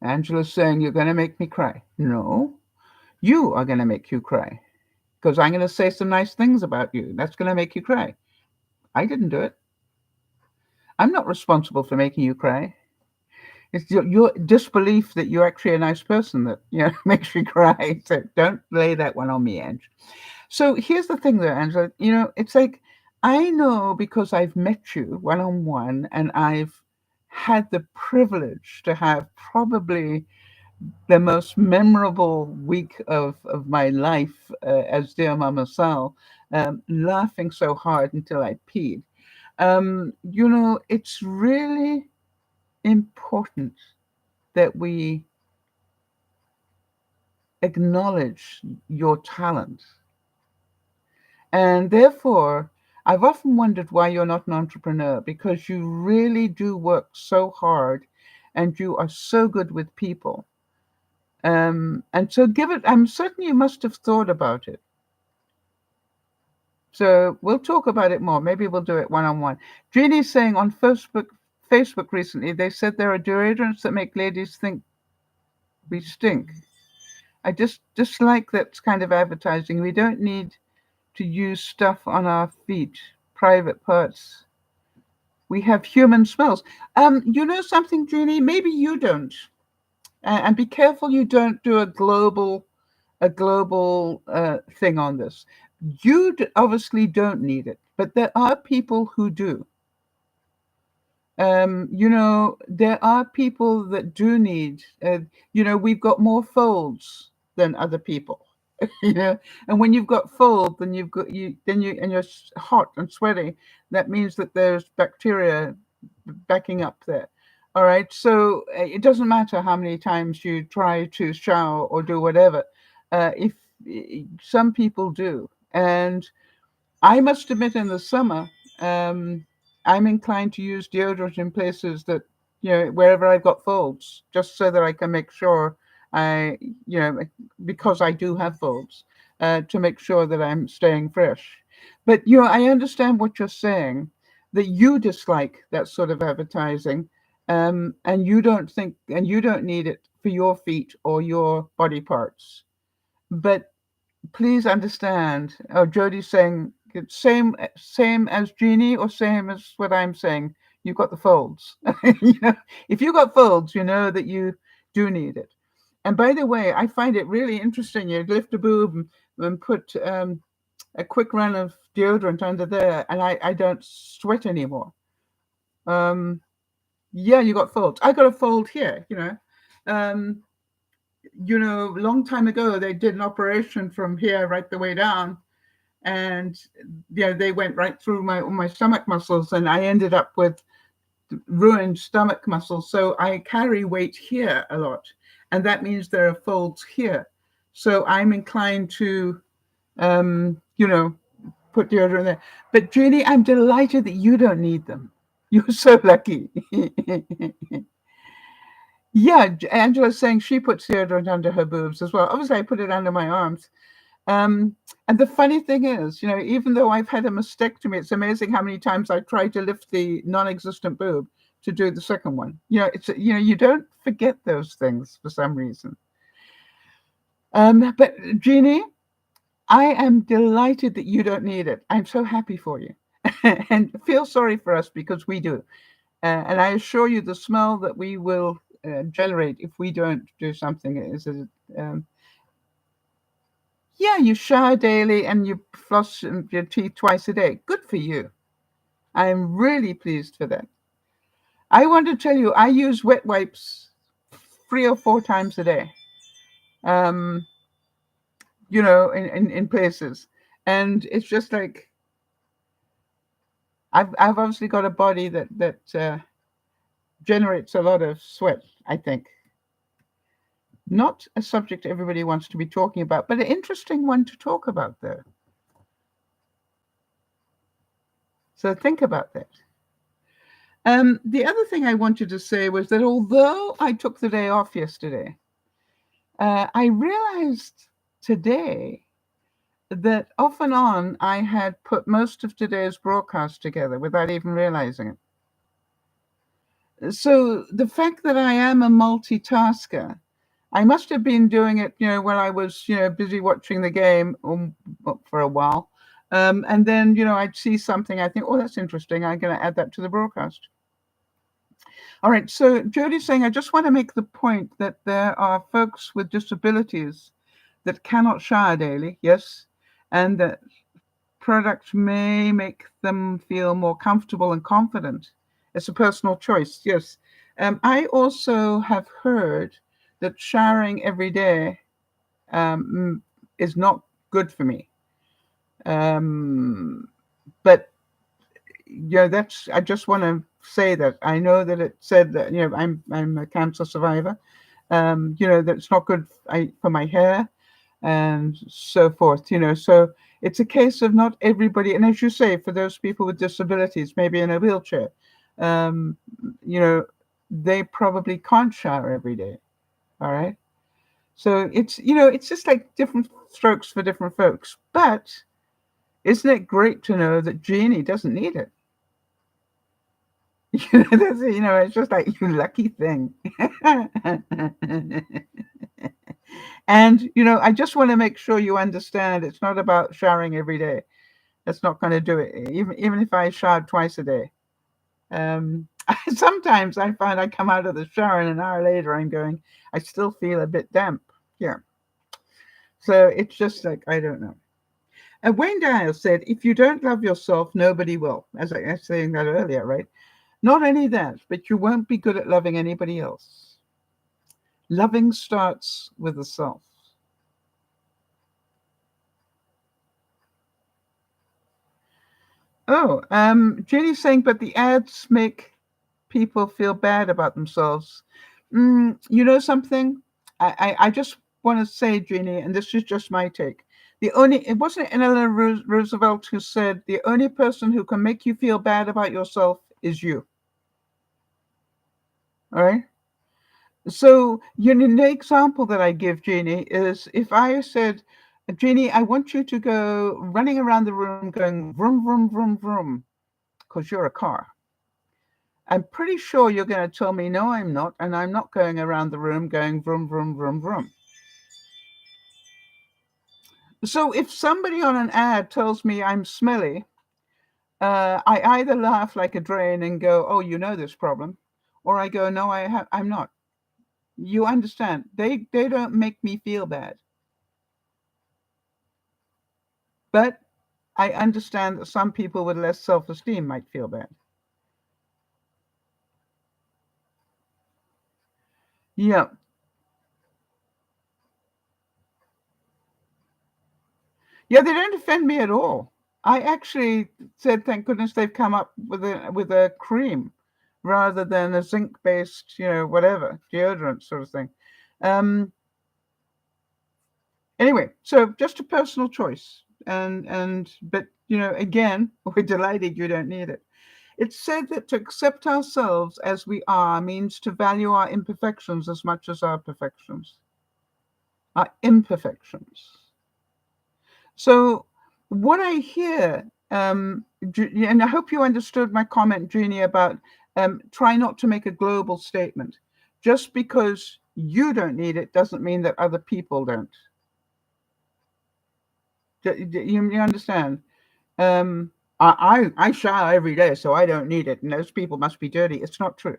Angela's saying, you're going to make me cry. No, you are going to make you cry, because I'm going to say some nice things about you. That's going to make you cry. I didn't do it. I'm not responsible for making you cry. It's your disbelief that you're actually a nice person that, makes you cry. So don't lay that one on me, Ange. So here's the thing, though, Angela. It's like I know because I've met you one on one, and I've had the privilege to have probably the most memorable week of my life as Dear Mama Sal, laughing so hard until I peed. It's really important that we acknowledge your talent. And therefore, I've often wondered why you're not an entrepreneur, because you really do work so hard and you are so good with people. And so I'm certain you must have thought about it. So we'll talk about it more. Maybe we'll do it one on one. Jeannie's saying on Facebook recently, they said there are deodorants that make ladies think we stink. I just dislike that kind of advertising. We don't need to use stuff on our feet, private parts. We have human smells. You know something, Jeannie? Maybe you don't. And be careful you don't do a global thing on this. You obviously don't need it, but there are people who do. There are people that do need. We've got more folds than other people. you know, and when you've got fold, then and you're hot and sweaty. That means that there's bacteria backing up there. All right, so it doesn't matter how many times you try to shower or do whatever. If some people do, and I must admit, in the summer, I'm inclined to use deodorant in places that, wherever I've got folds, just so that I can make sure I, because I do have folds, to make sure that I'm staying fresh. But, I understand what you're saying, that you dislike that sort of advertising, and you don't need it for your feet or your body parts. But please understand. Oh, Jody's saying it's same as Jeannie, or same as what I'm saying. You've got the folds. If you got folds, you know that you do need it. And by the way, I find it really interesting. You lift a boob and put a quick run of deodorant under there, and I don't sweat anymore. Yeah, you got folds. I got a fold here. Um, long time ago, they did an operation from here right the way down, and they went right through my stomach muscles, and I ended up with ruined stomach muscles. So I carry weight here a lot, and that means there are folds here. So I'm inclined to, put deodorant there. But Jeannie, I'm delighted that you don't need them. You're so lucky. Yeah, Angela's saying she puts deodorant under her boobs as well. Obviously, I put it under my arms. And the funny thing is, even though I've had a mastectomy, it's amazing how many times I tried to lift the non-existent boob to do the second one. You don't forget those things for some reason. But Jeannie, I am delighted that you don't need it. I'm so happy for you. And feel sorry for us, because we do. And I assure you, the smell that we will generate if we don't do something is yeah, you shower daily and you floss your teeth twice a day. Good for you. I'm really pleased for that. I want to tell you, I use wet wipes 3 or 4 times a day, um, in places. And it's just like, I've obviously got a body that generates a lot of sweat, I think. Not a subject everybody wants to be talking about, but an interesting one to talk about, though. So think about that. The other thing I wanted to say was that although I took the day off yesterday, I realized today that off and on I had put most of today's broadcast together without even realizing it. So the fact that I am a multitasker, I must have been doing it, when I was, busy watching the game for a while. And then, I'd see something, I think, oh, that's interesting. I'm going to add that to the broadcast. All right. So Jody's saying, I just want to make the point that there are folks with disabilities that cannot shower daily. Yes. And that product may make them feel more comfortable and confident. It's a personal choice. Yes. I also have heard that showering every day is not good for me. Um, but that's. I just want to say that I know that it said that I'm a cancer survivor. That it's not good for my hair and so forth. So it's a case of not everybody, and as you say, for those people with disabilities, maybe in a wheelchair, um, you know, they probably can't shower every day. All right. So it's just like different strokes for different folks. But isn't it great to know that Jeannie doesn't need it? It's just like, you lucky thing. And I just want to make sure you understand it's not about showering every day. That's not going to do it. Even if I showered twice a day. Sometimes I find I come out of the shower and an hour later I'm going, I still feel a bit damp. Yeah. So it's just like, I don't know. Wayne Dyer said, if you don't love yourself, nobody will. As I was saying that earlier, right? Not only that, but you won't be good at loving anybody else. Loving starts with the self. Oh, Jenny's saying, but the ads make people feel bad about themselves. You know something? I just want to say, Jeannie, and this is just my take. It wasn't Eleanor Roosevelt who said the only person who can make you feel bad about yourself is you. All right. So, the example that I give, Jeannie, is if I said, Jeannie, I want you to go running around the room going vroom, vroom, vroom, vroom, because you're a car. I'm pretty sure you're going to tell me, no, I'm not. And I'm not going around the room going vroom, vroom, vroom, vroom. So if somebody on an ad tells me I'm smelly, I either laugh like a drain and go, oh, this problem, or I go, no, I'm not. You understand? They don't make me feel bad. But I understand that some people with less self-esteem might feel bad. Yeah. Yeah, they don't offend me at all. I actually said, thank goodness they've come up with a cream rather than a zinc-based, whatever, deodorant sort of thing. Um, anyway, so just a personal choice. But again, we're delighted you don't need it. It's said that to accept ourselves as we are means to value our imperfections as much as our perfections. Our imperfections. So what I hear, and I hope you understood my comment, Jeannie, about try not to make a global statement. Just because you don't need it doesn't mean that other people don't. You understand? I shower every day, so I don't need it, and those people must be dirty. It's not true.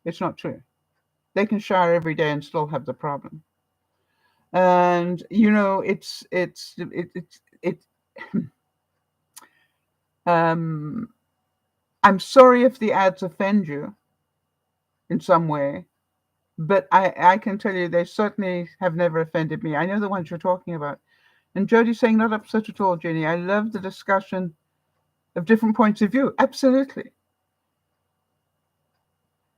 It's not true. They can shower every day and still have the problem. And it. I'm sorry if the ads offend you in some way, but I can tell you they certainly have never offended me. I know the ones you're talking about. And Jody's saying, not upset at all, Jenny. I love the discussion of different points of view. Absolutely.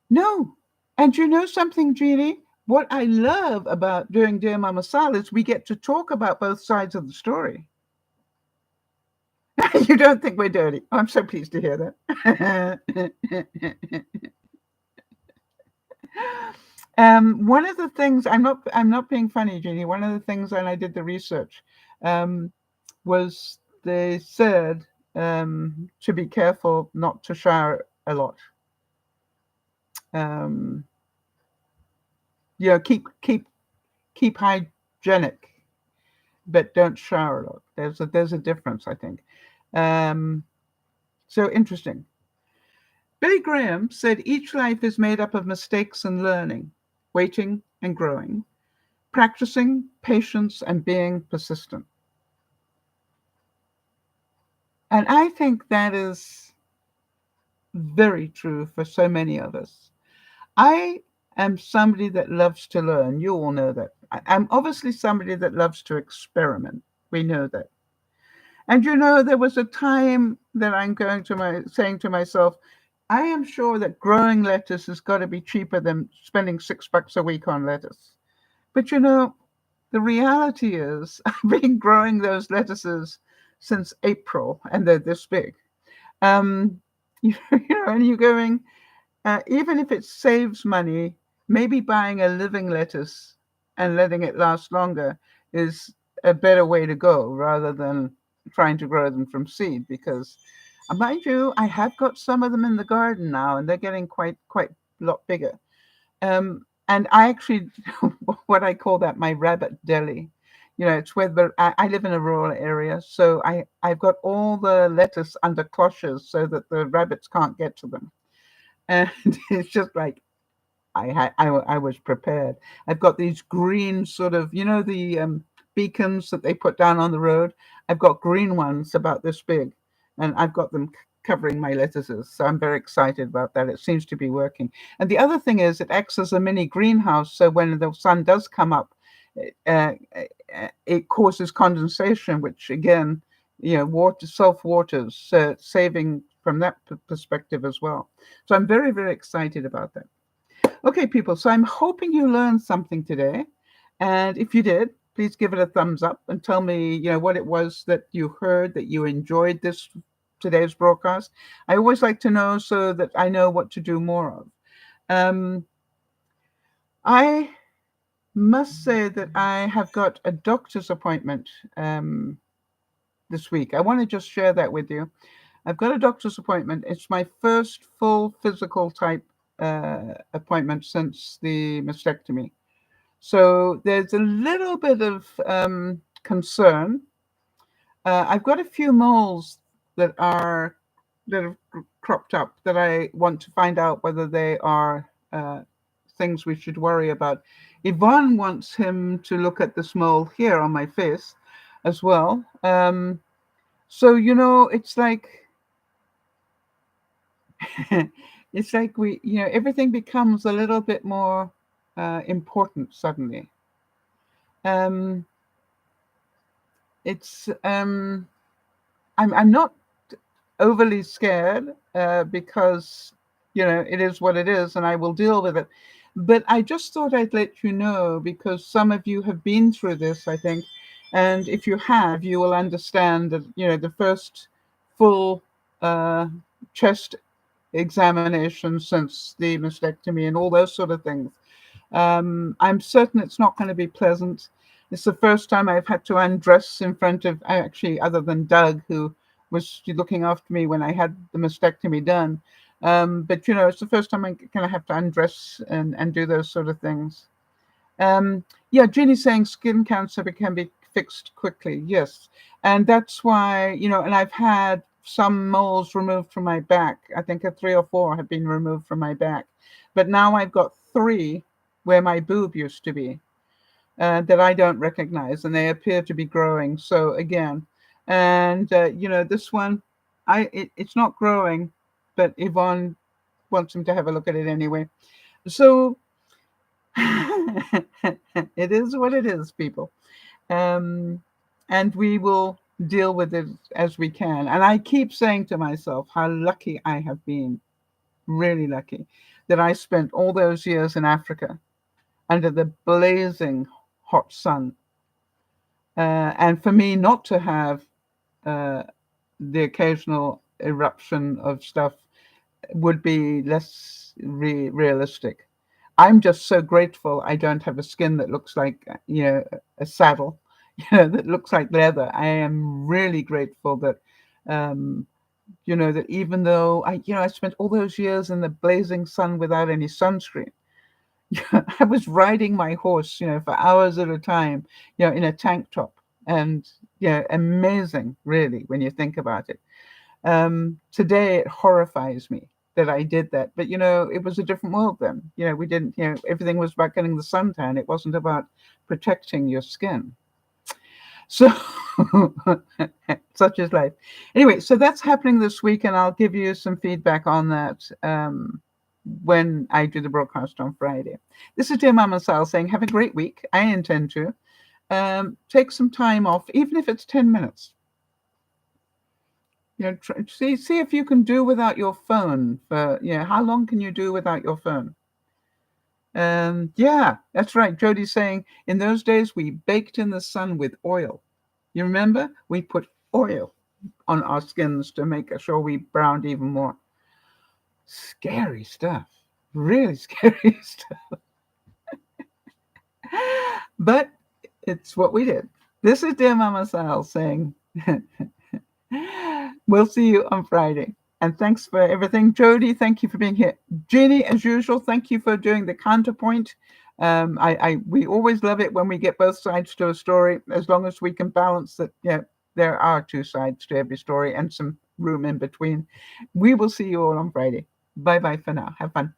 No. And you know something, Jeannie? What I love about doing Dear Mama Sal is we get to talk about both sides of the story. You don't think we're dirty. Oh, I'm so pleased to hear that. One of the things I'm not being funny, Jeannie. One of the things when I did the research was they said to be careful not to shower a lot. Keep hygienic, but don't shower a lot. There's a difference, I think. So interesting. Billy Graham said each life is made up of mistakes and learning, waiting and growing, practicing patience and being persistent. And I think that is very true for so many of us. I am somebody that loves to learn. You all know that. I'm obviously somebody that loves to experiment. We know that. And there was a time that I'm going to saying to myself, I am sure that growing lettuce has got to be cheaper than spending $6 a week on lettuce. But the reality is I've been growing those lettuces since April and they're this big. Um, and you're going, even if it saves money, maybe buying a living lettuce and letting it last longer is a better way to go rather than trying to grow them from seed. Because, mind you, I have got some of them in the garden now, and they're getting quite a lot bigger. And I actually, what I call that, my rabbit deli. It's where I live in a rural area, so I've got all the lettuce under cloches so that the rabbits can't get to them. And it's just like I was prepared. I've got these green sort of, the beacons that they put down on the road. I've got green ones about this big, and I've got them covering my lettuces. So I'm very excited about that. It seems to be working. And the other thing is, it acts as a mini greenhouse. So when the sun does come up, it causes condensation, which again, water self waters, saving from that perspective as well. So I'm very, very excited about that. Okay, people, so I'm hoping you learned something today. And if you did, please give it a thumbs up and tell me, what it was that you heard, that you enjoyed today's broadcast. I always like to know so that I know what to do more of. I must say that I have got a doctor's appointment this week. I want to just share that with you. I've got a doctor's appointment. It's my first full physical type appointment since the mastectomy. So there's a little bit of concern. I've got a few moles that have cropped up that I want to find out whether they are things we should worry about. Yvonne wants him to look at this mole here on my face as well. So it's like it's like everything becomes a little bit more important suddenly. It's I'm not overly scared because it is what it is, and I will deal with it. But I just thought I'd let you know because some of you have been through this, I think, and if you have, you will understand that the first full chest examination since the mastectomy and all those sort of things. I'm certain it's not going to be pleasant. It's the first time I've had to undress in front of, actually, other than Doug, who was looking after me when I had the mastectomy done. But it's the first time I'm going to have to undress and do those sort of things. Yeah, Jeannie's saying skin cancer can be fixed quickly. Yes. And that's why, and I've had some moles removed from my back. I think 3 or 4 have been removed from my back. But now I've got 3 where my boob used to be that I don't recognize, and they appear to be growing. So again, and this one, it's not growing, but Yvonne wants him to have a look at it anyway. So it is what it is, people. And we will deal with it as we can. And I keep saying to myself how lucky I have been, really lucky, that I spent all those years in Africa under the blazing hot sun. And for me not to have the occasional eruption of stuff would be less realistic. I'm just so grateful I don't have a skin that looks like, a saddle, that looks like leather. I am really grateful that, that even though I spent all those years in the blazing sun without any sunscreen, I was riding my horse, for hours at a time, in a tank top. And, amazing, really, when you think about it. Today, it horrifies me. that I did that. But, it was a different world then. We didn't, everything was about getting the suntan. It wasn't about protecting your skin. So such is life. Anyway, so that's happening this week, and I'll give you some feedback on that when I do the broadcast on Friday. This is Dear Mama Sal saying, have a great week. I intend to. Take some time off, even if it's 10 minutes. See if you can do without your phone. How long can you do without your phone? Yeah, that's right. Jody's saying, in those days, we baked in the sun with oil. You remember? We put oil on our skins to make sure we browned even more. Scary stuff. Really scary stuff. But it's what we did. This is Dear Mama Sal saying, we'll see you on Friday. And thanks for everything. Jody, thank you for being here. Jeannie, as usual, thank you for doing the counterpoint. We always love it when we get both sides to a story, as long as we can balance that. There are two sides to every story and some room in between. We will see you all on Friday. Bye-bye for now. Have fun.